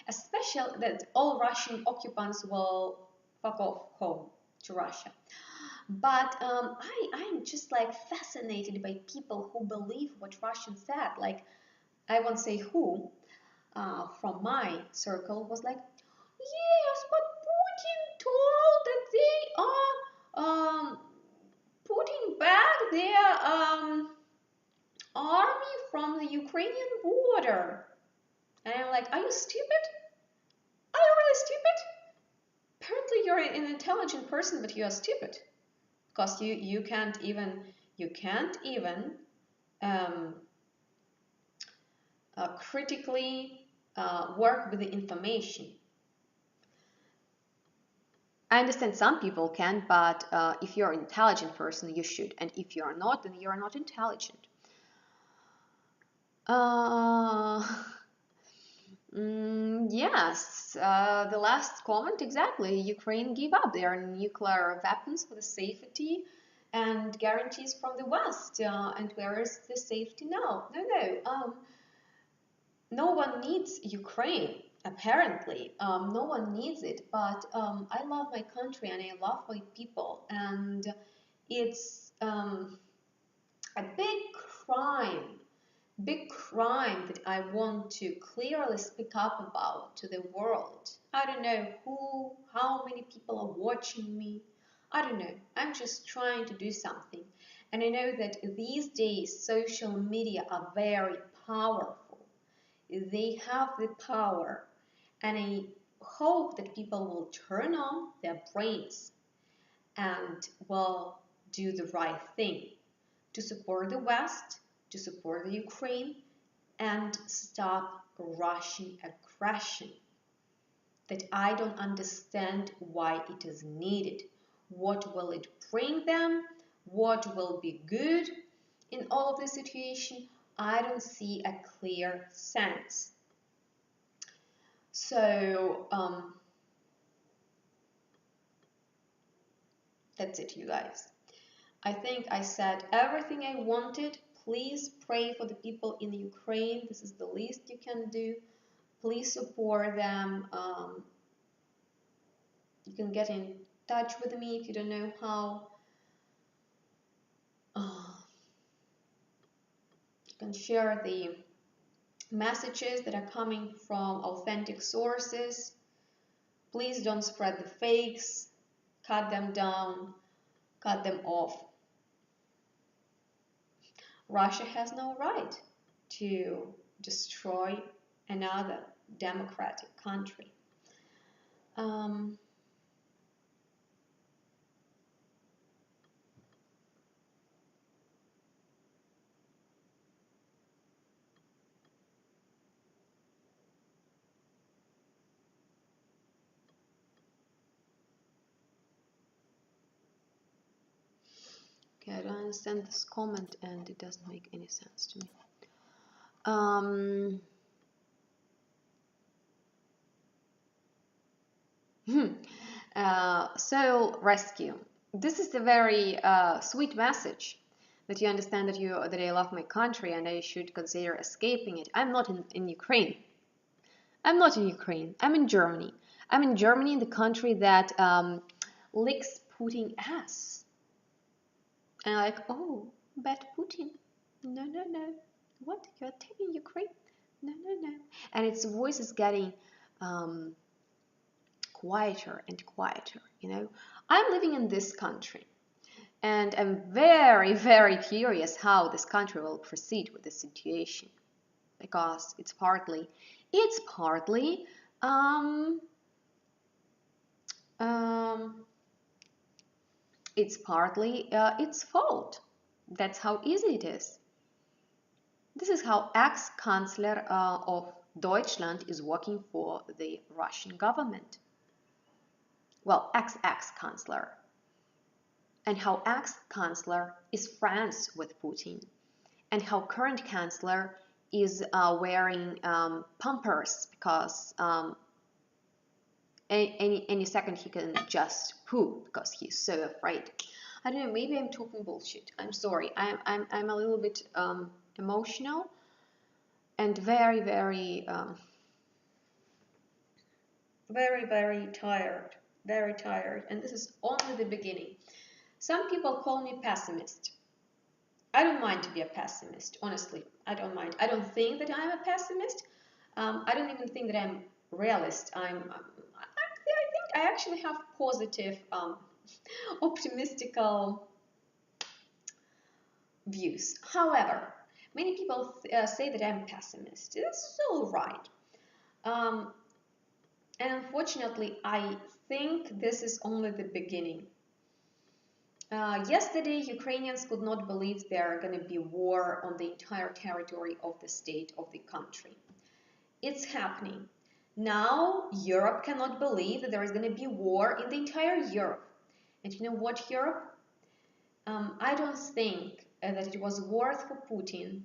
especially that all Russian occupants will fuck off home to Russia. But I'm just like fascinated by people who believe what Russian said. Like, I won't say who, from my circle was like, yes, but Putin told that they are putting back their army from the Ukrainian border. And I'm like, are you stupid? Are you really stupid? Apparently you're an intelligent person, but you are stupid. Because you can't even critically work with the information. I understand some people can, but if you're an intelligent person, you should. And if you are not, then you are not intelligent. Yes, the last comment, exactly. Ukraine gave up their nuclear weapons for the safety and guarantees from the West. And where is the safety now? No. No one needs Ukraine, apparently. No one needs it, but I love my country and I love my people. And it's a big crime that I want to clearly speak up about to the world. I don't know how many people are watching me. I don't know. I'm just trying to do something. And I know that these days social media are very powerful. They have the power. And I hope that people will turn on their brains and will do the right thing to support the West, to support the Ukraine, and stop Russian aggression. That I don't understand why it is needed. What will it bring them? What will be good in all of this situation? I don't see a clear sense. So, that's it, you guys. I think I said everything I wanted. please pray for the people in Ukraine. This is the least you can do. Please support them. You can get in touch with me if you don't know how. You can share the messages that are coming from authentic sources. Please don't spread the fakes. Cut them down. Cut them off. Russia has no right to destroy another democratic country. Okay, I don't understand this comment and it doesn't make any sense to me. Soul rescue. This is a very sweet message that you understand that I love my country and I should consider escaping it. I'm not in Ukraine. I'm not in Ukraine. I'm in Germany. I'm in Germany, in the country that licks Putin ass. And I'm like, oh, bad Putin. No, no, no. What? You're attacking Ukraine? No, no, no. And its voice is getting quieter and quieter, you know. I'm living in this country. And I'm very, very curious how this country will proceed with the situation. Because it's partly its fault. That's how easy it is. This is how ex-Chancellor of Deutschland is working for the Russian government. Well, ex-Chancellor. And how ex-Chancellor is friends with Putin. And how current Chancellor is wearing pampers because any second he can just poop because he's so afraid. I don't know, maybe I'm talking bullshit. I'm sorry. I'm a little bit emotional and very, very tired. Very tired. And this is only the beginning. Some people call me pessimist. I don't mind to be a pessimist, honestly. I don't mind. I don't think that I'm a pessimist. I don't even think that I'm realist. I think I actually have positive, optimistical views. However, many people say that I'm pessimist. This is all right. And unfortunately, I think this is only the beginning. Yesterday, Ukrainians could not believe there are going to be war on the entire territory of the state of the country. It's happening. Now, Europe cannot believe that there is going to be war in the entire Europe. And you know what, Europe? I don't think that it was worth for Putin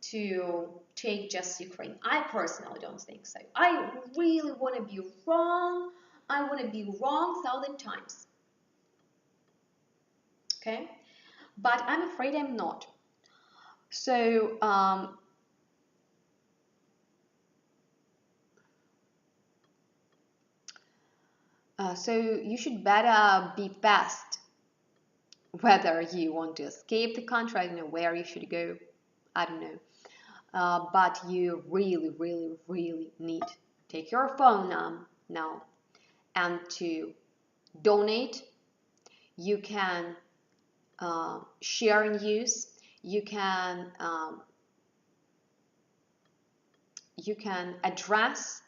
to take just Ukraine. I personally don't think so. I really want to be wrong. I want to be wrong 1,000 times. Okay? But I'm afraid I'm not. So, so you should better be fast whether you want to escape the country. I don't know where you should go. I don't know. But you really, really, really need to take your phone now and to donate. You can share news. You can address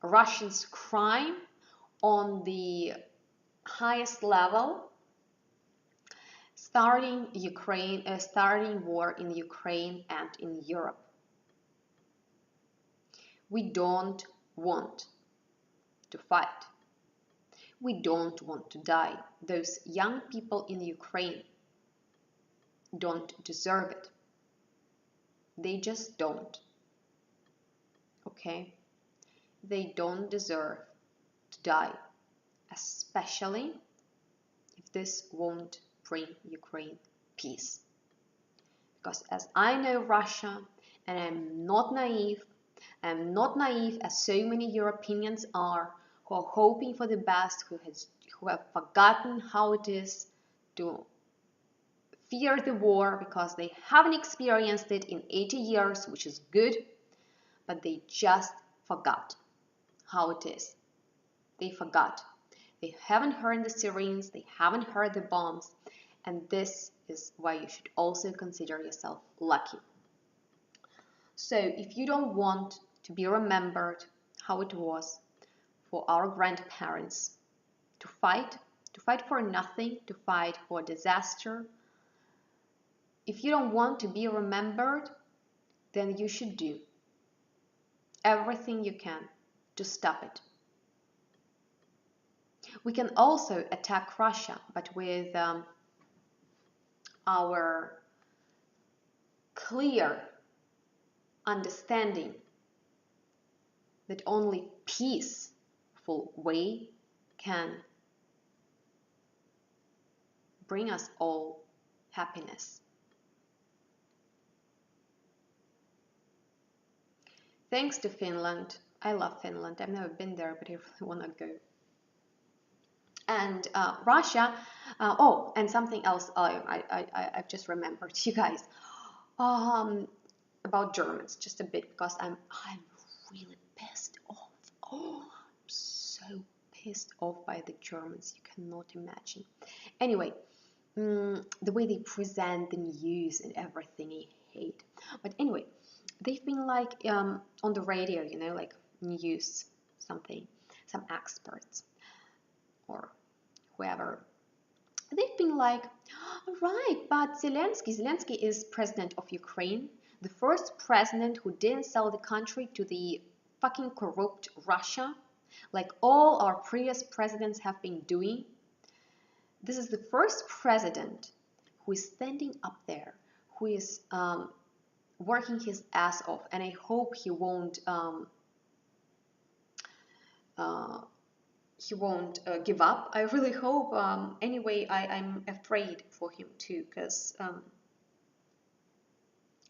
Russia's crime on the highest level, starting war in Ukraine and in Europe. We don't want to fight. We don't want to die. Those young people in Ukraine don't deserve it. They just don't. Okay? They don't deserve to die, especially if this won't bring Ukraine peace. Because as I know Russia, and I'm not naive as so many Europeans are, who are hoping for the best, who have forgotten how it is to fear the war because they haven't experienced it in 80 years, which is good, but they just forgot how it is. They forgot. They haven't heard the sirens, they haven't heard the bombs, and this is why you should also consider yourself lucky. So if you don't want to be remembered how it was for our grandparents to fight for nothing, to fight for disaster, if you don't want to be remembered, then you should do everything you can to stop it. We can also attack Russia, but with our clear understanding that only peaceful way can bring us all happiness. Thanks to Finland. I love Finland. I've never been there, but I really want to go. And Russia. Oh, and something else I've just remembered, you guys, about Germans, just a bit, because I'm really pissed off. Oh, I'm so pissed off by the Germans. You cannot imagine. Anyway, the way they present the news and everything, I hate. But anyway, they've been like on the radio, you know, like news something, some experts or whoever. They've been like, right, but Zelensky is president of Ukraine, the first president who didn't sell the country to the fucking corrupt Russia, like all our previous presidents have been doing. This is the first president who is standing up there, who is working his ass off, and I hope he won't give up. I really hope. Anyway, I'm afraid for him too, because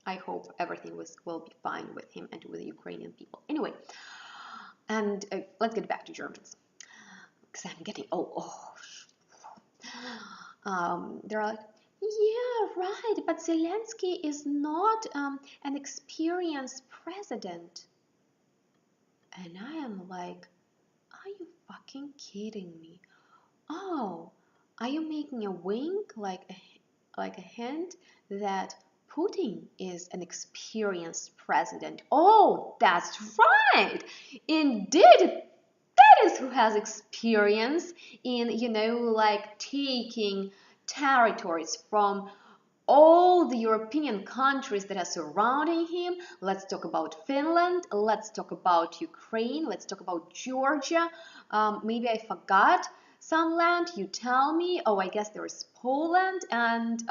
I hope everything will be fine with him and with the Ukrainian people. Anyway, and let's get back to Germans, because I'm getting they're like, yeah, right, but Zelensky is not an experienced president. And I am like, are you fucking kidding me? Oh, are you making a wink, like a hint that Putin is an experienced president? Oh, that's right. Indeed, that is who has experience in, you know, like taking territories from all the European countries that are surrounding him. Let's talk about Finland, let's talk about Ukraine, let's talk about Georgia. Maybe I forgot some land, you tell me. Oh, I guess there is Poland and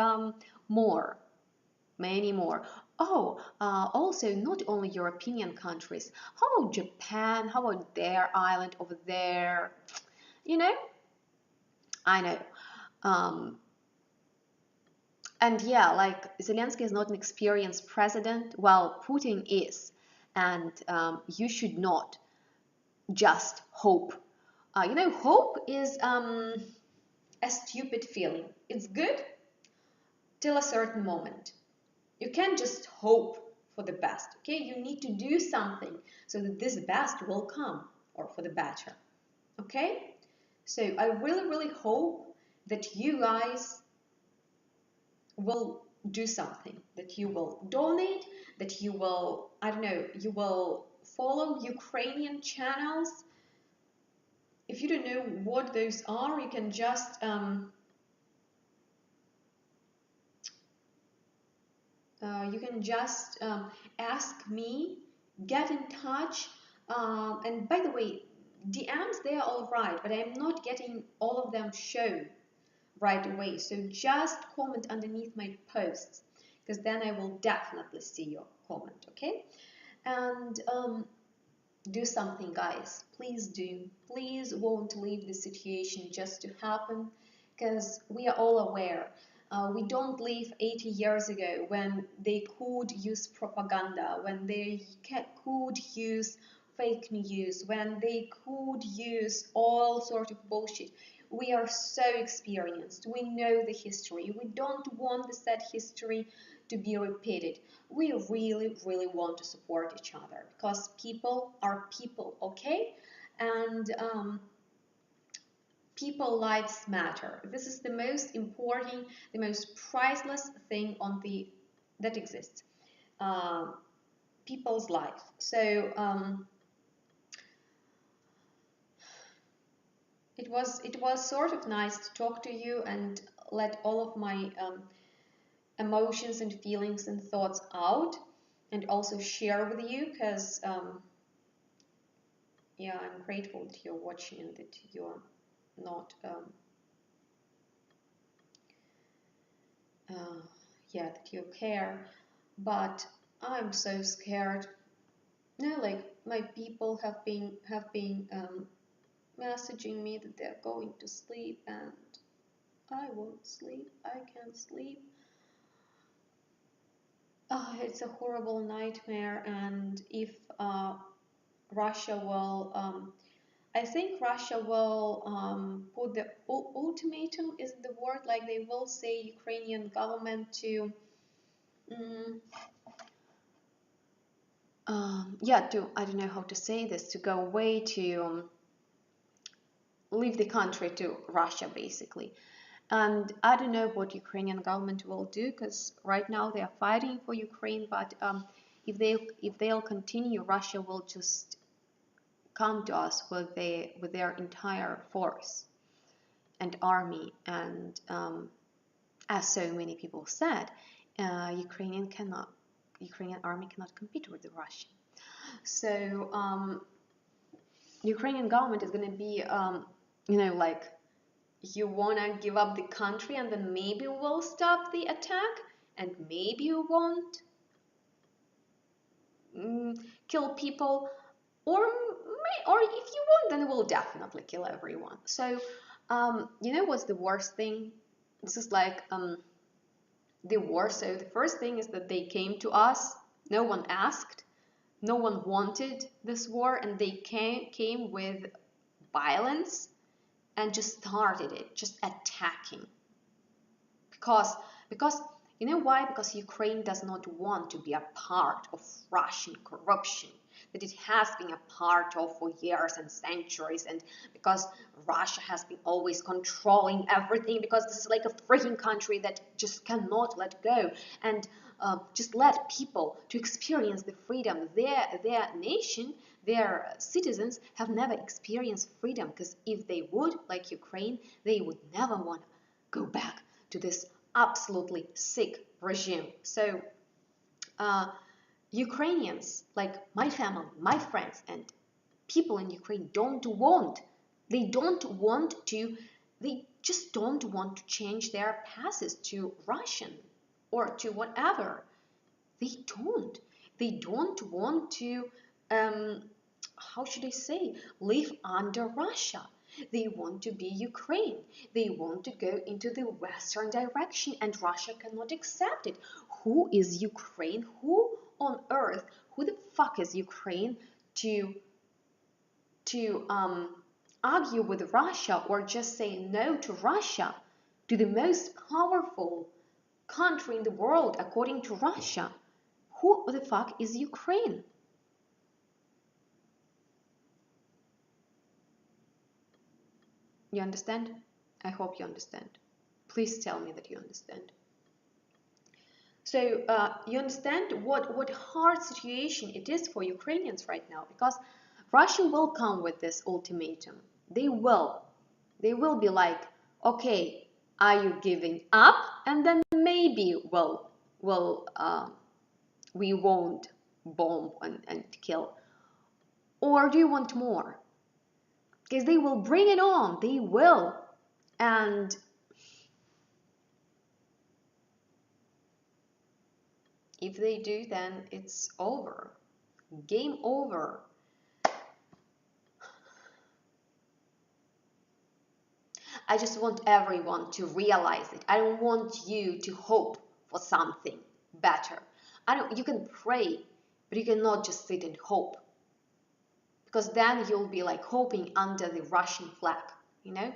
many more. Oh, also not only European countries. How about Japan? How about their island over there? You know, I know. And yeah, like Zelensky is not an experienced president. Well, Putin is, and you should not just hope. You know, hope is a stupid feeling. It's good till a certain moment. You can't just hope for the best, okay? You need to do something so that this best will come, or for the better, okay? So I really, really hope that you guys will do something, that you will donate, that you will, I don't know, you will follow Ukrainian channels. If you don't know what those are, you can just ask me, get in touch, and by the way, DMs, they are all right, but I'm not getting all of them shown right away, so just comment underneath my posts, because then I will definitely see your comment, okay? And do something, guys, please do. Please won't leave the situation just to happen. because we are all aware. We don't live 80 years ago when they could use propaganda, when they could use fake news, when they could use all sort of bullshit. We are so experienced. We know the history. We don't want the sad history to be repeated. We really, really want to support each other because people are people, okay? And people lives matter. This is the most important, the most priceless thing that exists. People's life. So it was sort of nice to talk to you and let all of my emotions and feelings and thoughts out, and also share with you, because yeah, I'm grateful that you're watching and that you're not yeah, that you care. But I'm so scared. No, like my people have been messaging me that they're going to sleep, and I won't sleep. I can't sleep. It's a horrible nightmare. And if Russia will, I think Russia will put the ultimatum, is the word, like they will say Ukrainian government to, yeah, to, I don't know how to say this, to go away, to leave the country to Russia, basically. And I don't know what Ukrainian government will do, because right now they are fighting for Ukraine. But if they'll continue, Russia will just come to us with their entire force and army. And as so many people said, Ukrainian army cannot compete with the Russian. So Ukrainian government is going to be, you know, like, you want to give up the country and then maybe we'll stop the attack, and maybe you won't kill people, or if you want, then we'll definitely kill everyone. So you know what's the worst thing? This is like the war. So the first thing is that they came to us, no one asked, no one wanted this war, and they came with violence and just started it, just attacking. Because you know why? Because Ukraine does not want to be a part of Russian corruption that it has been a part of for years and centuries, and because Russia has been always controlling everything, because this is like a freaking country that just cannot let go and just let people to experience the freedom. Their nation, their citizens have never experienced freedom, because if they would, like Ukraine, they would never want to go back to this absolutely sick regime. So Ukrainians, like my family, my friends, and people in Ukraine they just don't want to change their passes to Russian or to whatever. They don't want to, how should I say, live under Russia. They want to be Ukraine. They want to go into the Western direction, and Russia cannot accept it. Who is Ukraine? Who on earth, who the fuck is Ukraine to argue with Russia or just say no to Russia, to the most powerful country in the world according to Russia? Who the fuck is Ukraine? You understand? I hope you understand. Please tell me that you understand. So you understand what hard situation it is for Ukrainians right now, because Russia will come with this ultimatum. They will be like, okay, are you giving up? And then maybe we won't bomb and kill. Or do you want more? Because they will bring it on. They will. And if they do, then it's over. Game over. I just want everyone to realize it. I don't want you to hope for something better. You can pray, but you cannot just sit and hope. Because then you'll be like hoping under the Russian flag, you know?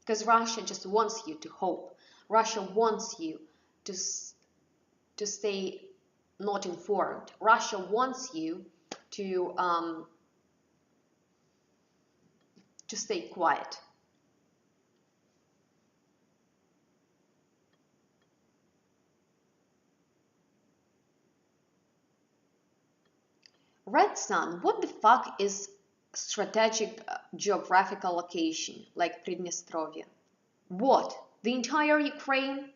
Because Russia just wants you to hope. Russia wants you to stay not informed. Russia wants you to stay quiet. Red Sun, what the fuck is strategic geographical location like Pridnestrovye? What? The entire Ukraine?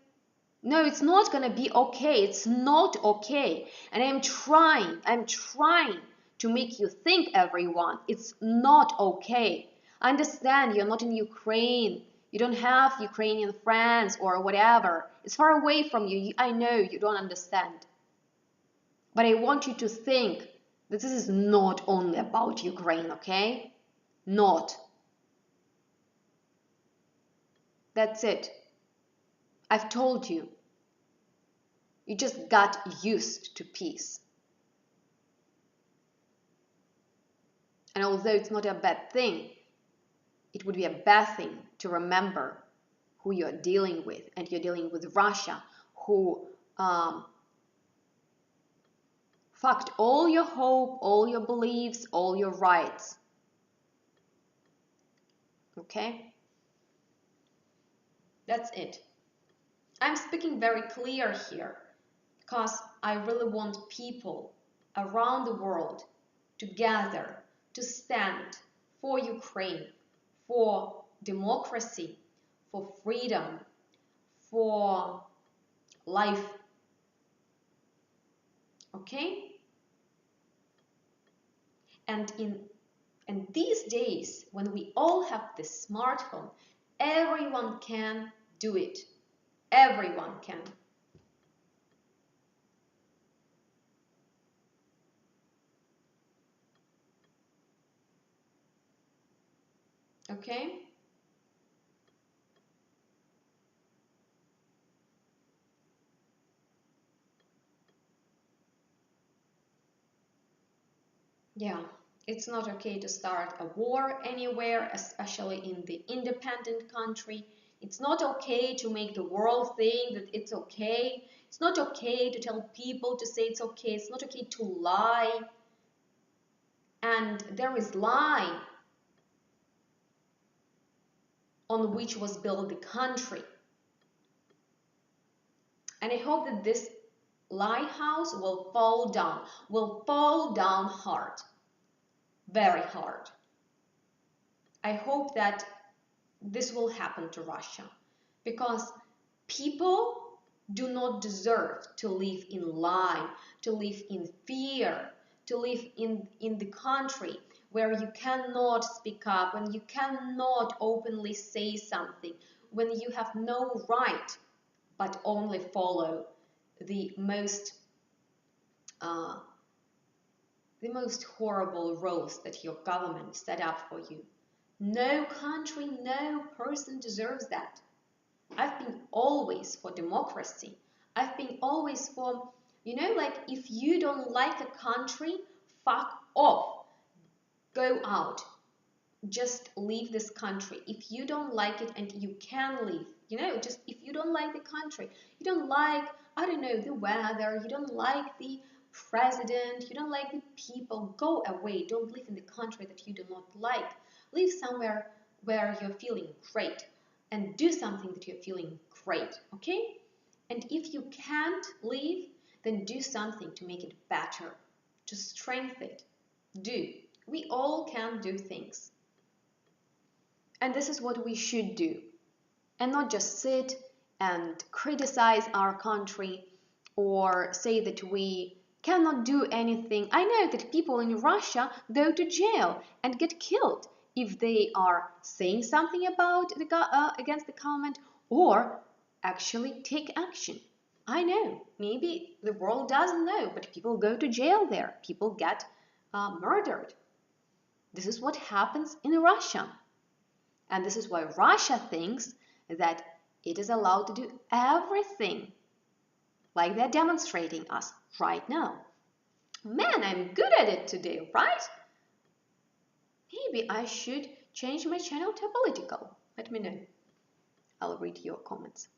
No, it's not gonna be okay. It's not okay. And I'm trying to make you think, everyone. It's not okay. I understand you're not in Ukraine. You don't have Ukrainian friends or whatever. It's far away from you. I know you don't understand. But I want you to think that this is not only about Ukraine, okay? Not. That's it. I've told you. You just got used to peace. And although it's not a bad thing, it would be a bad thing to remember who you're dealing with. And you're dealing with Russia, who fucked all your hope, all your beliefs, all your rights. Okay? That's it. I'm speaking very clear here because I really want people around the world to gather, to stand for Ukraine, for democracy, for freedom, for life. Okay? And in these days, when we all have this smartphone, everyone can do it. Everyone can. Okay? Yeah, it's not okay to start a war anywhere, especially in the independent country. It's not okay to make the world think that it's okay. It's not okay to tell people to say it's okay. It's not okay to lie. And there is lie on which was built the country. And I hope that this lighthouse will fall down hard, very hard. I hope that this will happen to Russia because people do not deserve to live in lie, to live in fear, to live in the country where you cannot speak up, when you cannot openly say something, when you have no right but only follow the most horrible rules that your government set up for you. No country, no person deserves that. I've been always for democracy. I've been always for, like if you don't like a country, fuck off. Go out. Just leave this country. If you don't like it and you can leave, just if you don't like the country, you don't like, I don't know, the weather, you don't like the president, you don't like the people, go away. Don't live in the country that you do not like. Live somewhere where you're feeling great and do something that you're feeling great, okay? And if you can't leave, then do something to make it better, to strengthen it. Do. We all can do things. And this is what we should do. And not just sit and criticize our country or say that we cannot do anything. I know that people in Russia go to jail and get killed if they are saying something about against the government or actually take action. I know, maybe the world doesn't know, but people go to jail there. People get murdered. This is what happens in Russia. And this is why Russia thinks that it is allowed to do everything, like they're demonstrating us right now. Man, I'm good at it today, right? Maybe I should change my channel to political. Let me know. I'll read your comments.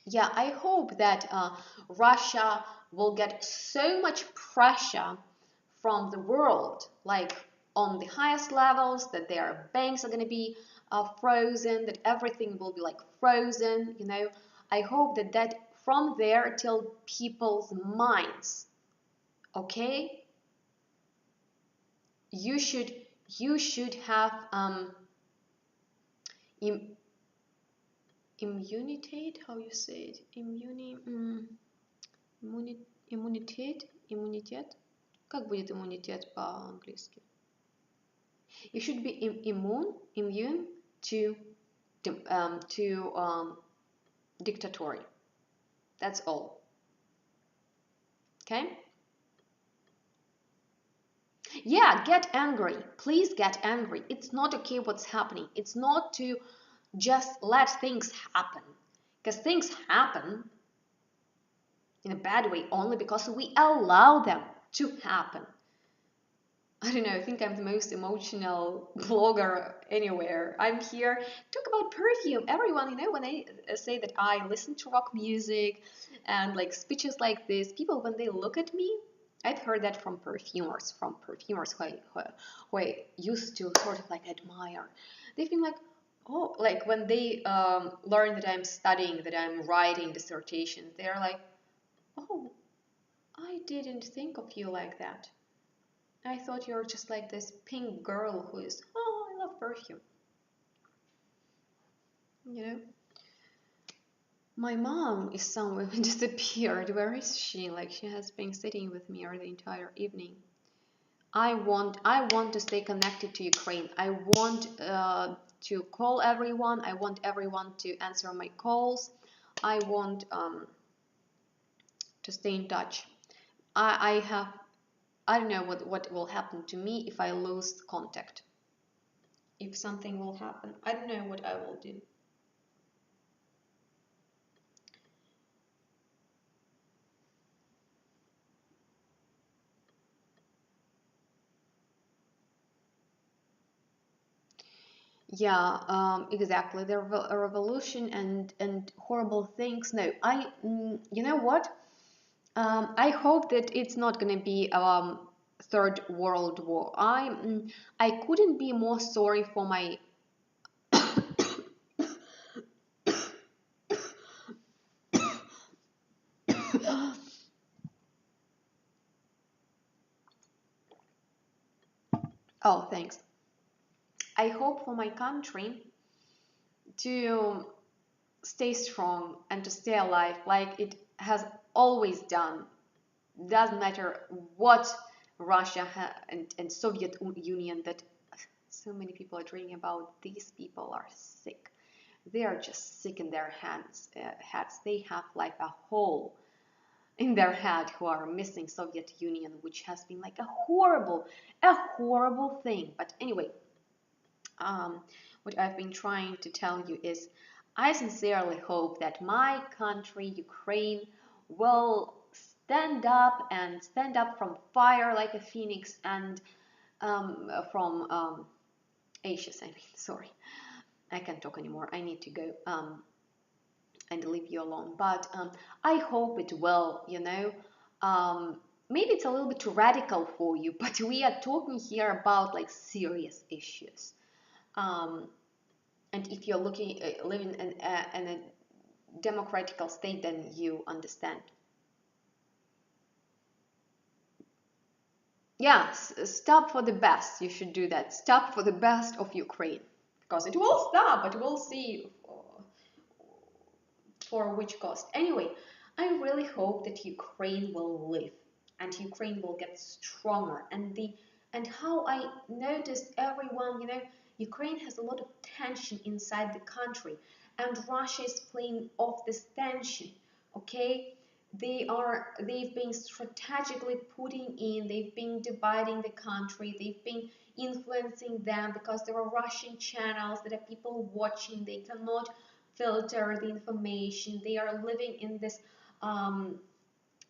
Yeah, I hope that Russia will get so much pressure from the world, like on the highest levels, that their banks are going to be frozen, that everything will be like frozen, you know. I hope that from there till people's minds, okay? You should have immunity, how you say it? Иммунитет? Как будет иммунитет по-английски? You should be immune to dictatorship. That's all. Okay? Yeah, get angry. Please get angry. It's not okay what's happening. It's not to just let things happen. Because things happen in a bad way only because we allow them to happen. I don't know, I think I'm the most emotional blogger anywhere. I'm here to talk about perfume. Everyone, you know, when I say that I listen to rock music and like speeches like this, people, when they look at me, I've heard that from perfumers who I used to sort of like admire. They've been like, oh, like when they learn that I'm studying, that I'm writing dissertations, they're like, oh, I didn't think of you like that. I thought you're just like this pink girl who is, oh, I love perfume. You know? My mom is somewhere disappeared. Where is she? Like, she has been sitting with me the entire evening. I want to stay connected to Ukraine. I want to call everyone. I want everyone to answer my calls. I want to stay in touch. I don't know what will happen to me if I lose contact. If something will happen, I don't know what I will do. Yeah, exactly. The revolution and horrible things. No, you know what? I hope that it's not gonna be Third World War. I couldn't be more sorry for my oh, thanks. I hope for my country to stay strong and to stay alive like it has always done. Doesn't matter what Russia and Soviet Union, that so many people are dreaming about. These people are sick. They are just sick in their heads. They have like a hole in their head who are missing Soviet Union, which has been like a horrible thing. But anyway, what I've been trying to tell you is I sincerely hope that my country, Ukraine, will stand up from fire like a phoenix and from ashes. I mean, sorry, I can't talk anymore. I need to go and leave you alone. But I hope it will. You know, maybe it's a little bit too radical for you, but we are talking here about like serious issues. And if you're living in a democratical state, then you understand. Yeah, stop for the best. You should do that. Stop for the best of Ukraine, because it will stop, but we'll see for which cost? Anyway, I really hope that Ukraine will live and Ukraine will get stronger. And how I noticed everyone, you know, Ukraine has a lot of tension inside the country, and Russia is playing off this tension. Okay, they've been strategically putting in, they've been dividing the country, they've been influencing them because there are Russian channels that are people watching. They cannot filter the information. They are living in this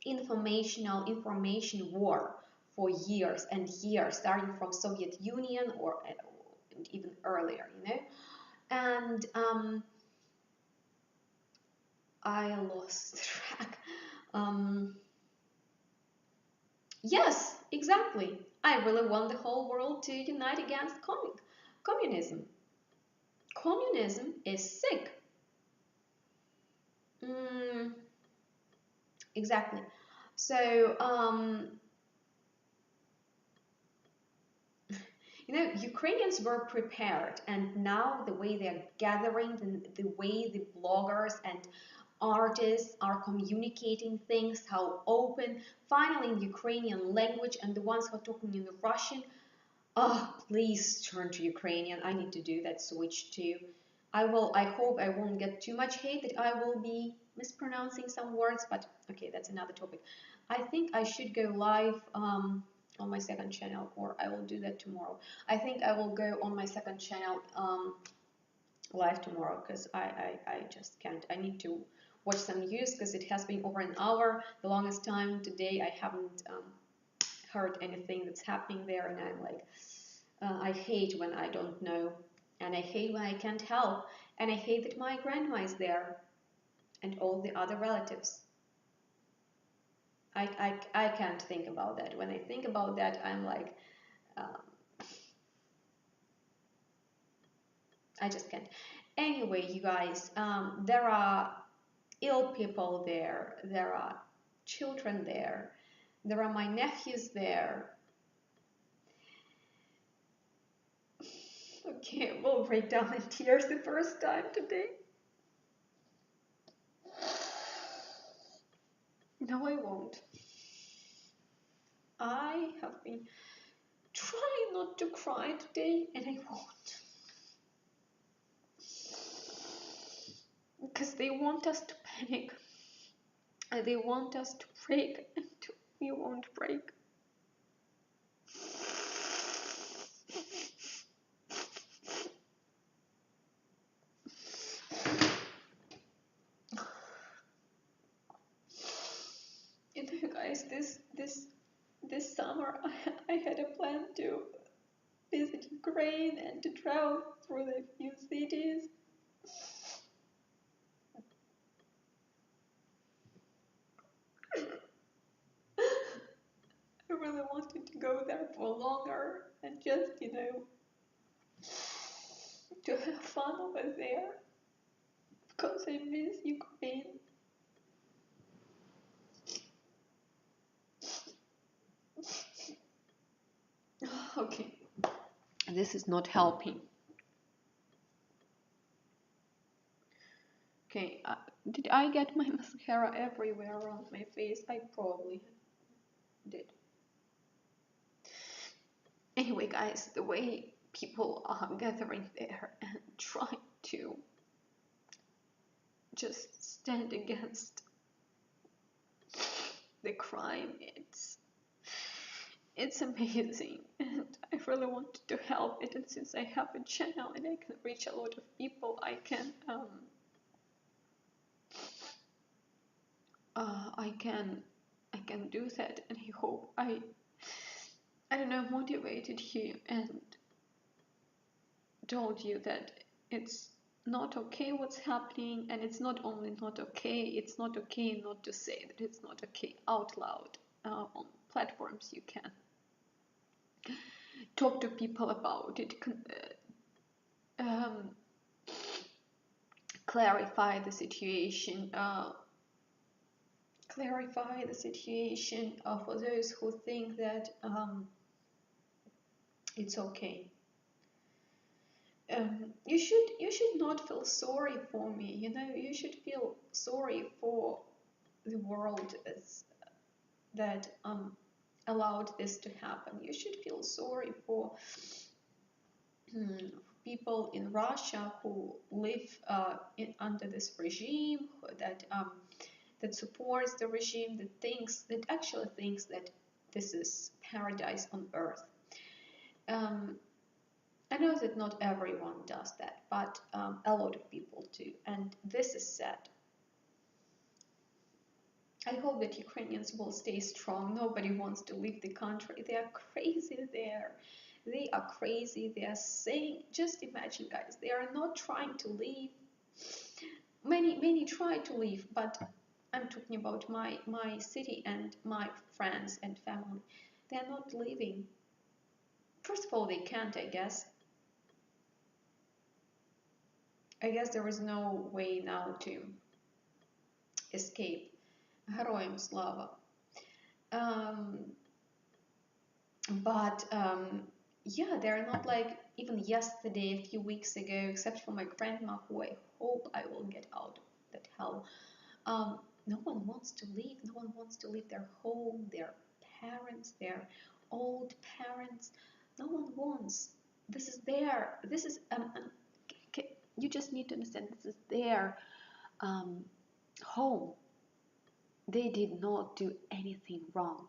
information war for years and years, starting from Soviet Union or and even earlier, you know. And I lost track. Yes, exactly. I really want the whole world to unite against communism. Communism is sick. Exactly. So, you know, Ukrainians were prepared, and now the way they're gathering, the way the bloggers and artists are communicating things, how open, finally in Ukrainian language, and the ones who are talking in Russian, oh, please turn to Ukrainian. I need to do that switch too. I hope I won't get too much hate that I will be mispronouncing some words, but okay, that's another topic. I think I should go live on my second channel, or I will do that tomorrow. I think I will go on my second channel live tomorrow, because I just can't. I need to watch some news because it has been over an hour, the longest time today. I haven't heard anything that's happening there, and I'm like, I hate when I don't know, and I hate when I can't help, and I hate that my grandma is there and all the other relatives. I can't think about that. When I think about that, I'm like, I just can't. Anyway, you guys, there are ill people there, there are children there, there are my nephews there. Okay, we'll break down in tears the first time today. No, I won't. I have been trying not to cry today, and I won't. Because they want us to panic, and they want us to break, and we won't break. You know, guys, this summer I had a plan to visit Ukraine and to travel through the few cities. I really wanted to go there for longer and just, you know, to have fun over there, because I miss Ukraine. Okay, this is not helping. Okay, did I get my mascara everywhere around my face? I probably did. Anyway, guys, the way people are gathering there and trying to just stand against the crime, it's amazing, and I really wanted to help it, and since I have a channel and I can reach a lot of people, I can do that, and I hope I don't know, motivated you and told you that it's not okay what's happening, and it's not only not okay, it's not okay not to say that it's not okay out loud. On platforms you can talk to people about it, clarify the situation, for those who think that it's okay. you should not feel sorry for me. You know, you should feel sorry for the world that allowed this to happen. You should feel sorry for people in Russia who live under this regime, that supports the regime, that actually thinks that this is paradise on earth. I know that not everyone does that, but a lot of people do, and this is sad. I hope that Ukrainians will stay strong. Nobody wants to leave the country. They are crazy there. They are crazy. They are saying, just imagine, guys, they are not trying to leave. Many try to leave, but I'm talking about my city and my friends and family. They are not leaving. First of all, they can't, I guess. I guess there is no way now to escape. Героям слава. But yeah, they're not like even yesterday, a few weeks ago, except for my grandma, who I hope I will get out of that hell. No one wants to leave. No one wants to leave their home, their parents, their old parents. No one wants. This is their. This is you just need to understand. This is their home. They did not do anything wrong.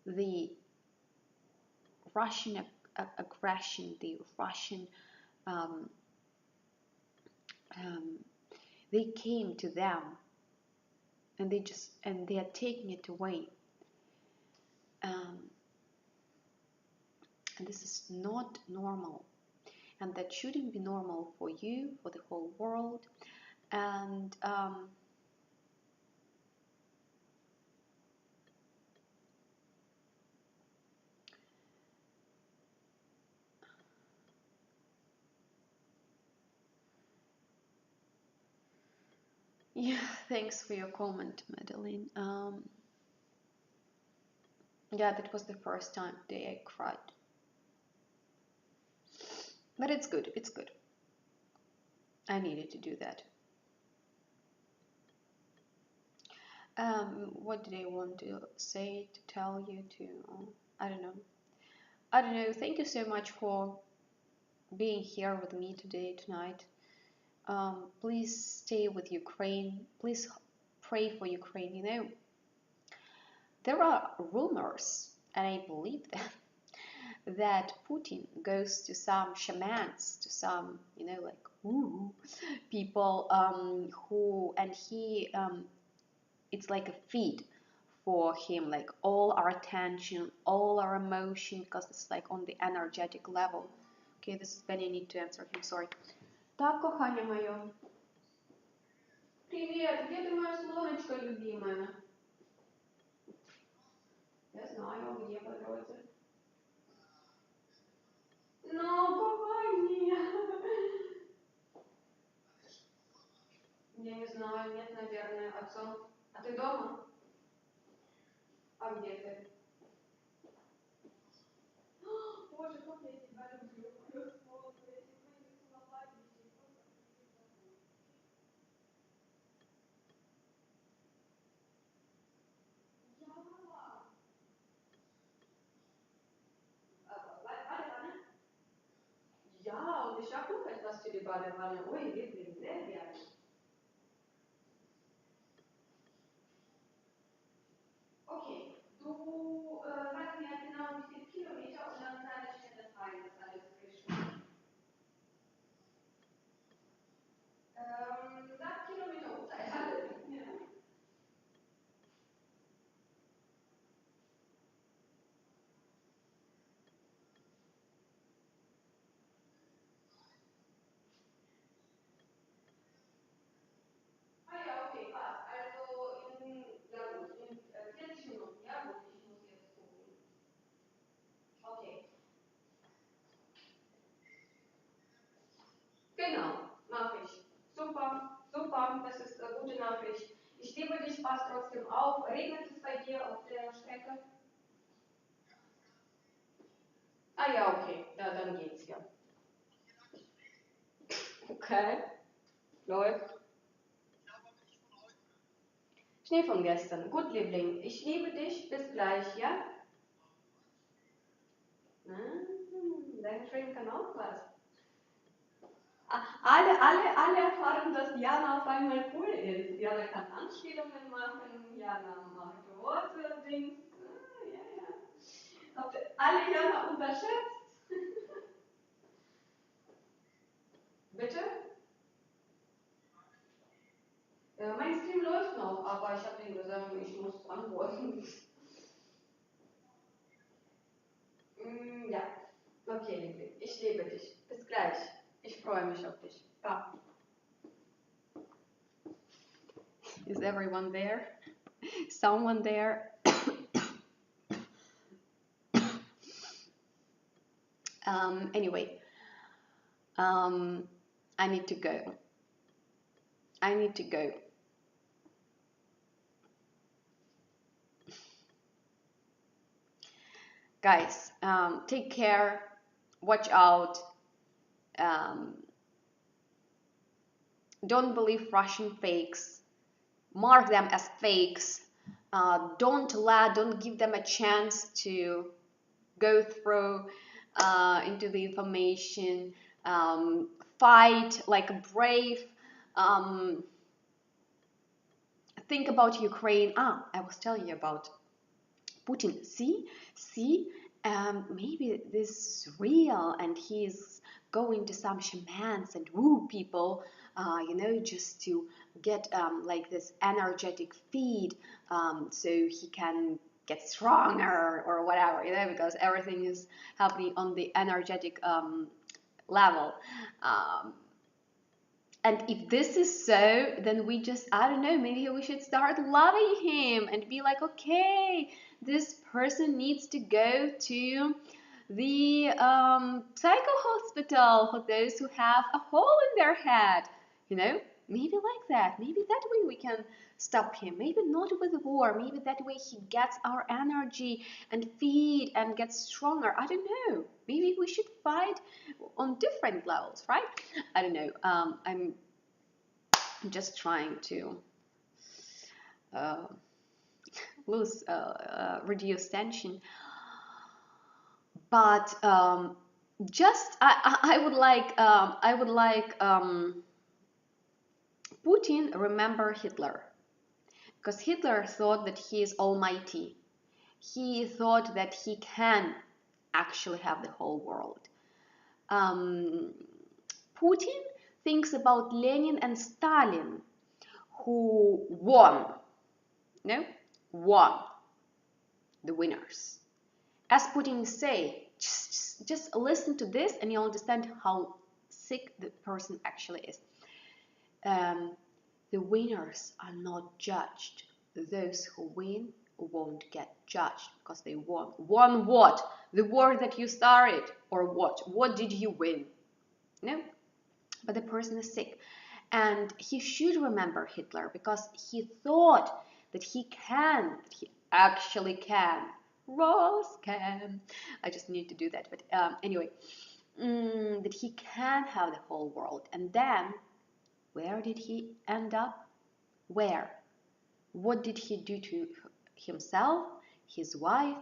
The Russian aggression, the Russian, they came to them, and they are taking it away. And this is not normal, and that shouldn't be normal for you, for the whole world, and yeah, thanks for your comment, Madeline. Yeah, that was the first time today I cried. But it's good, it's good. I needed to do that. What did I want to say, to tell you, I don't know. Thank you so much for being here with me today, tonight. Please stay with Ukraine. Please pray for Ukraine. You know, there are rumors, and I believe them, that Putin goes to some shamans, to some, you know, like people it's like a feed for him, like all our attention, all our emotion, because it's like on the energetic level. Okay, this is Benny, I need to answer him, sorry. Так, кохання моє. Привет, где ты, моя солнышко любимое? Я знаю, где по дороге. Ну, кохание. Я не знаю, нет, наверное, отцом. А ты дома? А где ты? Боже, как я тебя люблю, Господи, я тебе не слова вещи, Ja, und ich habe noch etwas für die Badewanne. Ui, wirklich, sehr gerne. Okay, du sagst mir jetzt genau, wie viele Kilometer und dann sage ich mir das rein, das alles geschrieben. Sag Kilometer Uhrzeit alles. Ja. Ah ja, okay, passt. Also ja gut, in 40 Minuten, ja gut, ich muss jetzt gucken. Okay. Genau, mache ich. Super, super, das ist eine gute Nachricht. Ich liebe dich, pass trotzdem auf. Regnet es bei dir auf der Strecke? Ah ja, okay, ja, dann geht's ja. Okay, läuft. Schnee von gestern. Gut, Liebling. Ich liebe dich. Bis gleich, ja? Dein Stream kann auch was. Alle erfahren, dass Jana auf einmal cool ist. Jana kann Anspielungen machen, Jana macht Worte-Dings. Ja. Habt ihr alle Jana unterschätzt? Bitte? Mein Stream läuft noch, aber ich habe ihm gesagt, ich muss antworten. Ja. Okay, Liebling. Ich liebe dich. Bis gleich. Ich freue mich auf dich. Bye. Is everyone there? Someone there? Anyway, I need to go. Guys, take care, watch out, don't believe Russian fakes, mark them as fakes, don't give them a chance to go through into the information, fight like a brave, think about Ukraine. I was telling you about Putin. See, maybe this is real and he's going to some shamans and woo people, just to get like this energetic feed, so he can get stronger or whatever, because everything is happening on the energetic level. And if this is so, then we just, I don't know, maybe we should start loving him and be like, okay, this person needs to go to the psycho hospital for those who have a hole in their head, maybe like that. Maybe that way we can stop him. Maybe not with war. Maybe that way he gets our energy and feed and gets stronger. I don't know. Maybe we should fight on different levels, right? I don't know. I'm just trying to reduce tension. But I would like Putin remember Hitler, because Hitler thought that he is almighty. He thought that he can actually have the whole world. Putin thinks about Lenin and Stalin, who won, the winners. As Putin say, just listen to this and you'll understand how sick the person actually is. The winners are not judged. Those who win won't get judged because they won. Won what? The war that you started, or what? What did you win? No, but the person is sick. And he should remember Hitler because he thought that he actually can. Ross can. I just need to do that. But anyway, that he can have the whole world. And then, where did he end up? Where? What did he do to himself, his wife,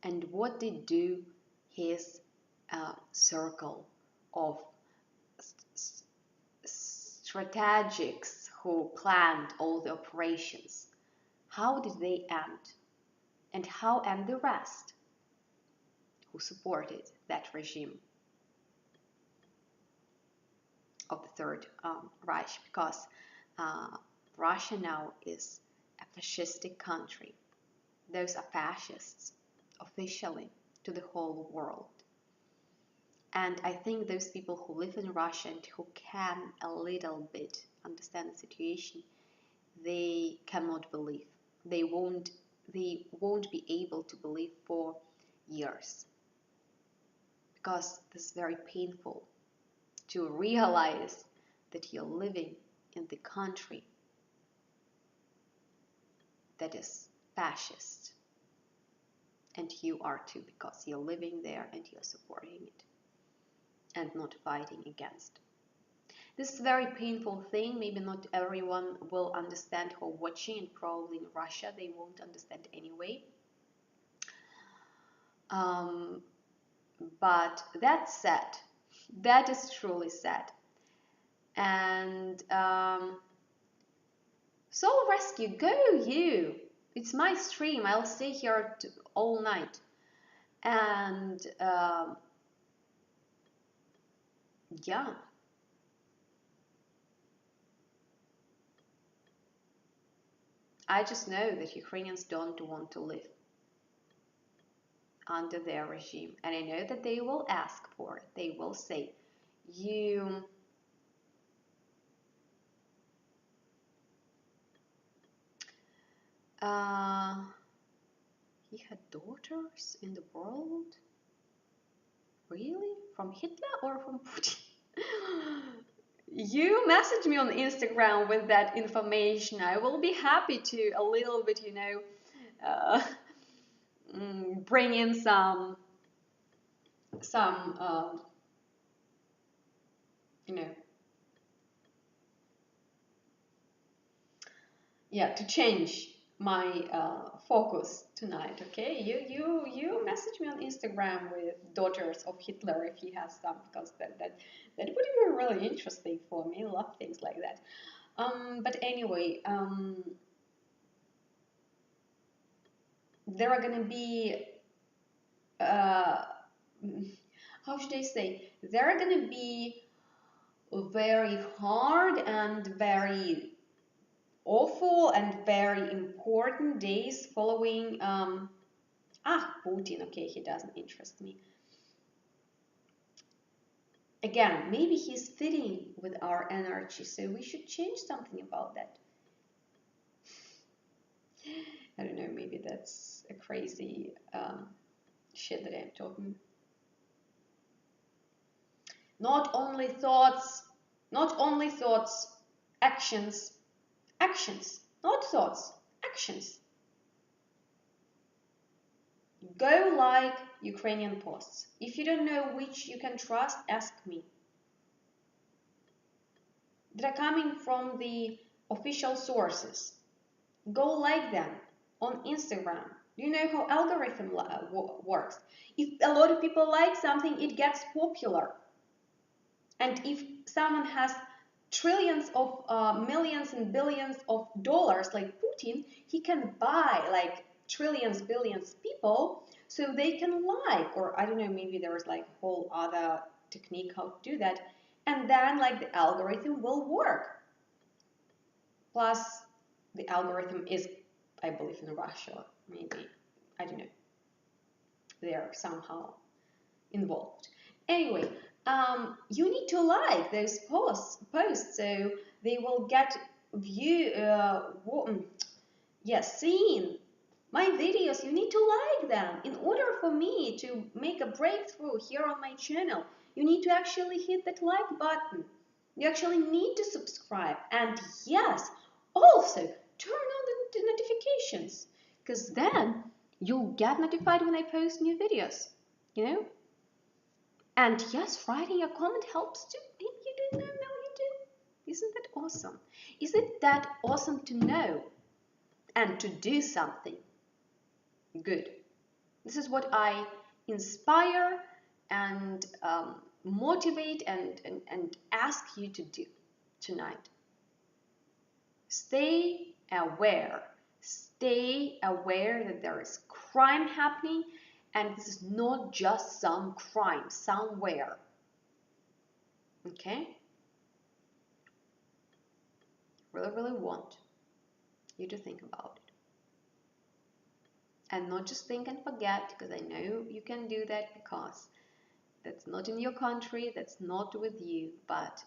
and what did do his circle of strategics who planned all the operations? How did they end? And how end the rest who supported that regime of the Third Reich? Because Russia now is a fascistic country. Those are fascists officially to the whole world. And I think those people who live in Russia and who can a little bit understand the situation, they cannot believe. They won't be able to believe for years. Because it's very painful to realize that you're living in the country that is fascist. And you are too, because you're living there and you're supporting it and not fighting against. This is a very painful thing. Maybe not everyone will understand who are watching, and probably in Russia they won't understand anyway. But that's sad. That is truly sad. And Soul Rescue, go you! It's my stream. I'll stay here all night. And yeah. I just know that Ukrainians don't want to live under their regime. And I know that they will ask for it. They will say, you... he had daughters in the world? Really? From Hitler or from Putin? You message me on Instagram with that information. I will be happy to a little bit, you know, bring in some you know, yeah, to change my focus tonight. Okay, you message me on Instagram with daughters of Hitler if he has some, because that would be really interesting for me. I love things like that. But anyway, there are gonna be how should I say? There are gonna be very hard and very awful and very important days following Putin. Okay, he doesn't interest me. Again, maybe he's fitting with our energy, so we should change something about that. I don't know, maybe that's a crazy shit that I'm talking. Not only thoughts, actions, not thoughts, actions. Go like Ukrainian posts. If you don't know which you can trust, ask me. They're coming from the official sources. Go like them on Instagram. Do you know how algorithm works? If a lot of people like something, it gets popular. And if someone has trillions of millions and billions of dollars like Putin, he can buy like trillions, billions people, so they can like, or I don't know, maybe there's like a whole other technique how to do that, and then like the algorithm will work. Plus the algorithm is, I believe, in Russia, maybe, I don't know, they're somehow involved. Anyway, you need to like those posts so they will get seen. My videos, you need to like them. In order for me to make a breakthrough here on my channel, you need to actually hit that like button. You actually need to subscribe. And yes, also turn on the notifications, because then you'll get notified when I post new videos, you know? And yes, writing a comment helps too. Maybe you didn't know, now you do. Isn't that awesome? Isn't that awesome to know and to do something good? This is what I inspire and motivate and ask you to do tonight. Stay aware. Stay aware that there is crime happening, and this is not just some crime somewhere. Okay? Really want you to think about it. And not just think and forget, because I know you can do that, because that's not in your country, that's not with you, but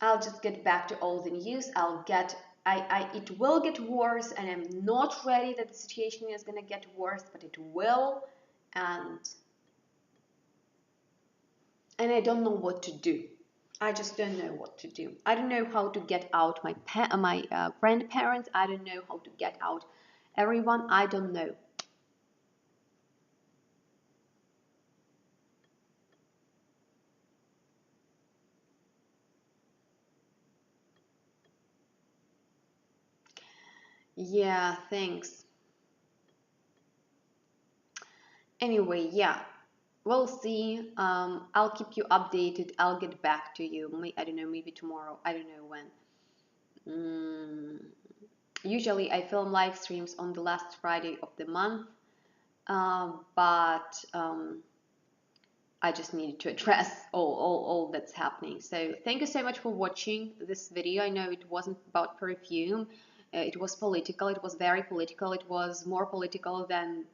I'll just get back to all the news. It will get worse, and I'm not ready that the situation is gonna get worse, but it will, and I don't know what to do. I just don't know what to do. I don't know how to get out my grandparents. I don't know how to get out everyone. I don't know. Yeah, thanks. Anyway, yeah, we'll see. I'll keep you updated. I'll get back to you. I don't know, maybe tomorrow. I don't know when. Usually I film live streams on the last Friday of the month, but I just needed to address all that's happening. So thank you so much for watching this video. I know it wasn't about perfume. It was political. It was very political. It was more political than,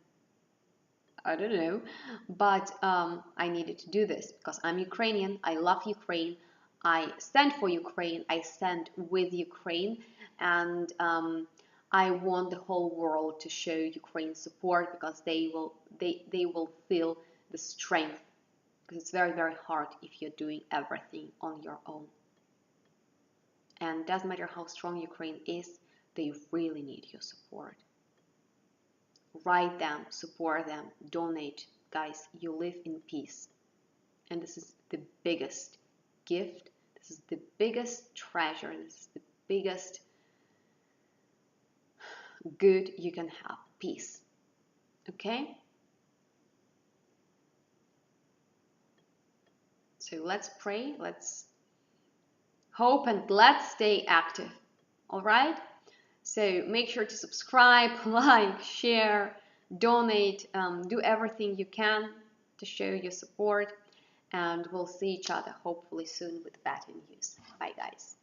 I don't know, but I needed to do this because I'm Ukrainian. I love Ukraine. I stand for Ukraine. I stand with Ukraine, and I want the whole world to show Ukraine support because they will feel the strength, because it's very, very hard if you're doing everything on your own. And doesn't matter how strong Ukraine is, they really need your support. Write them, support them, donate. Guys, you live in peace. And this is the biggest gift. This is the biggest treasure. This is the biggest good you can have. Peace. Okay? So let's pray. Let's hope and let's stay active. All right? So make sure to subscribe, like, share, donate, do everything you can to show your support, and we'll see each other hopefully soon with better news. Bye guys.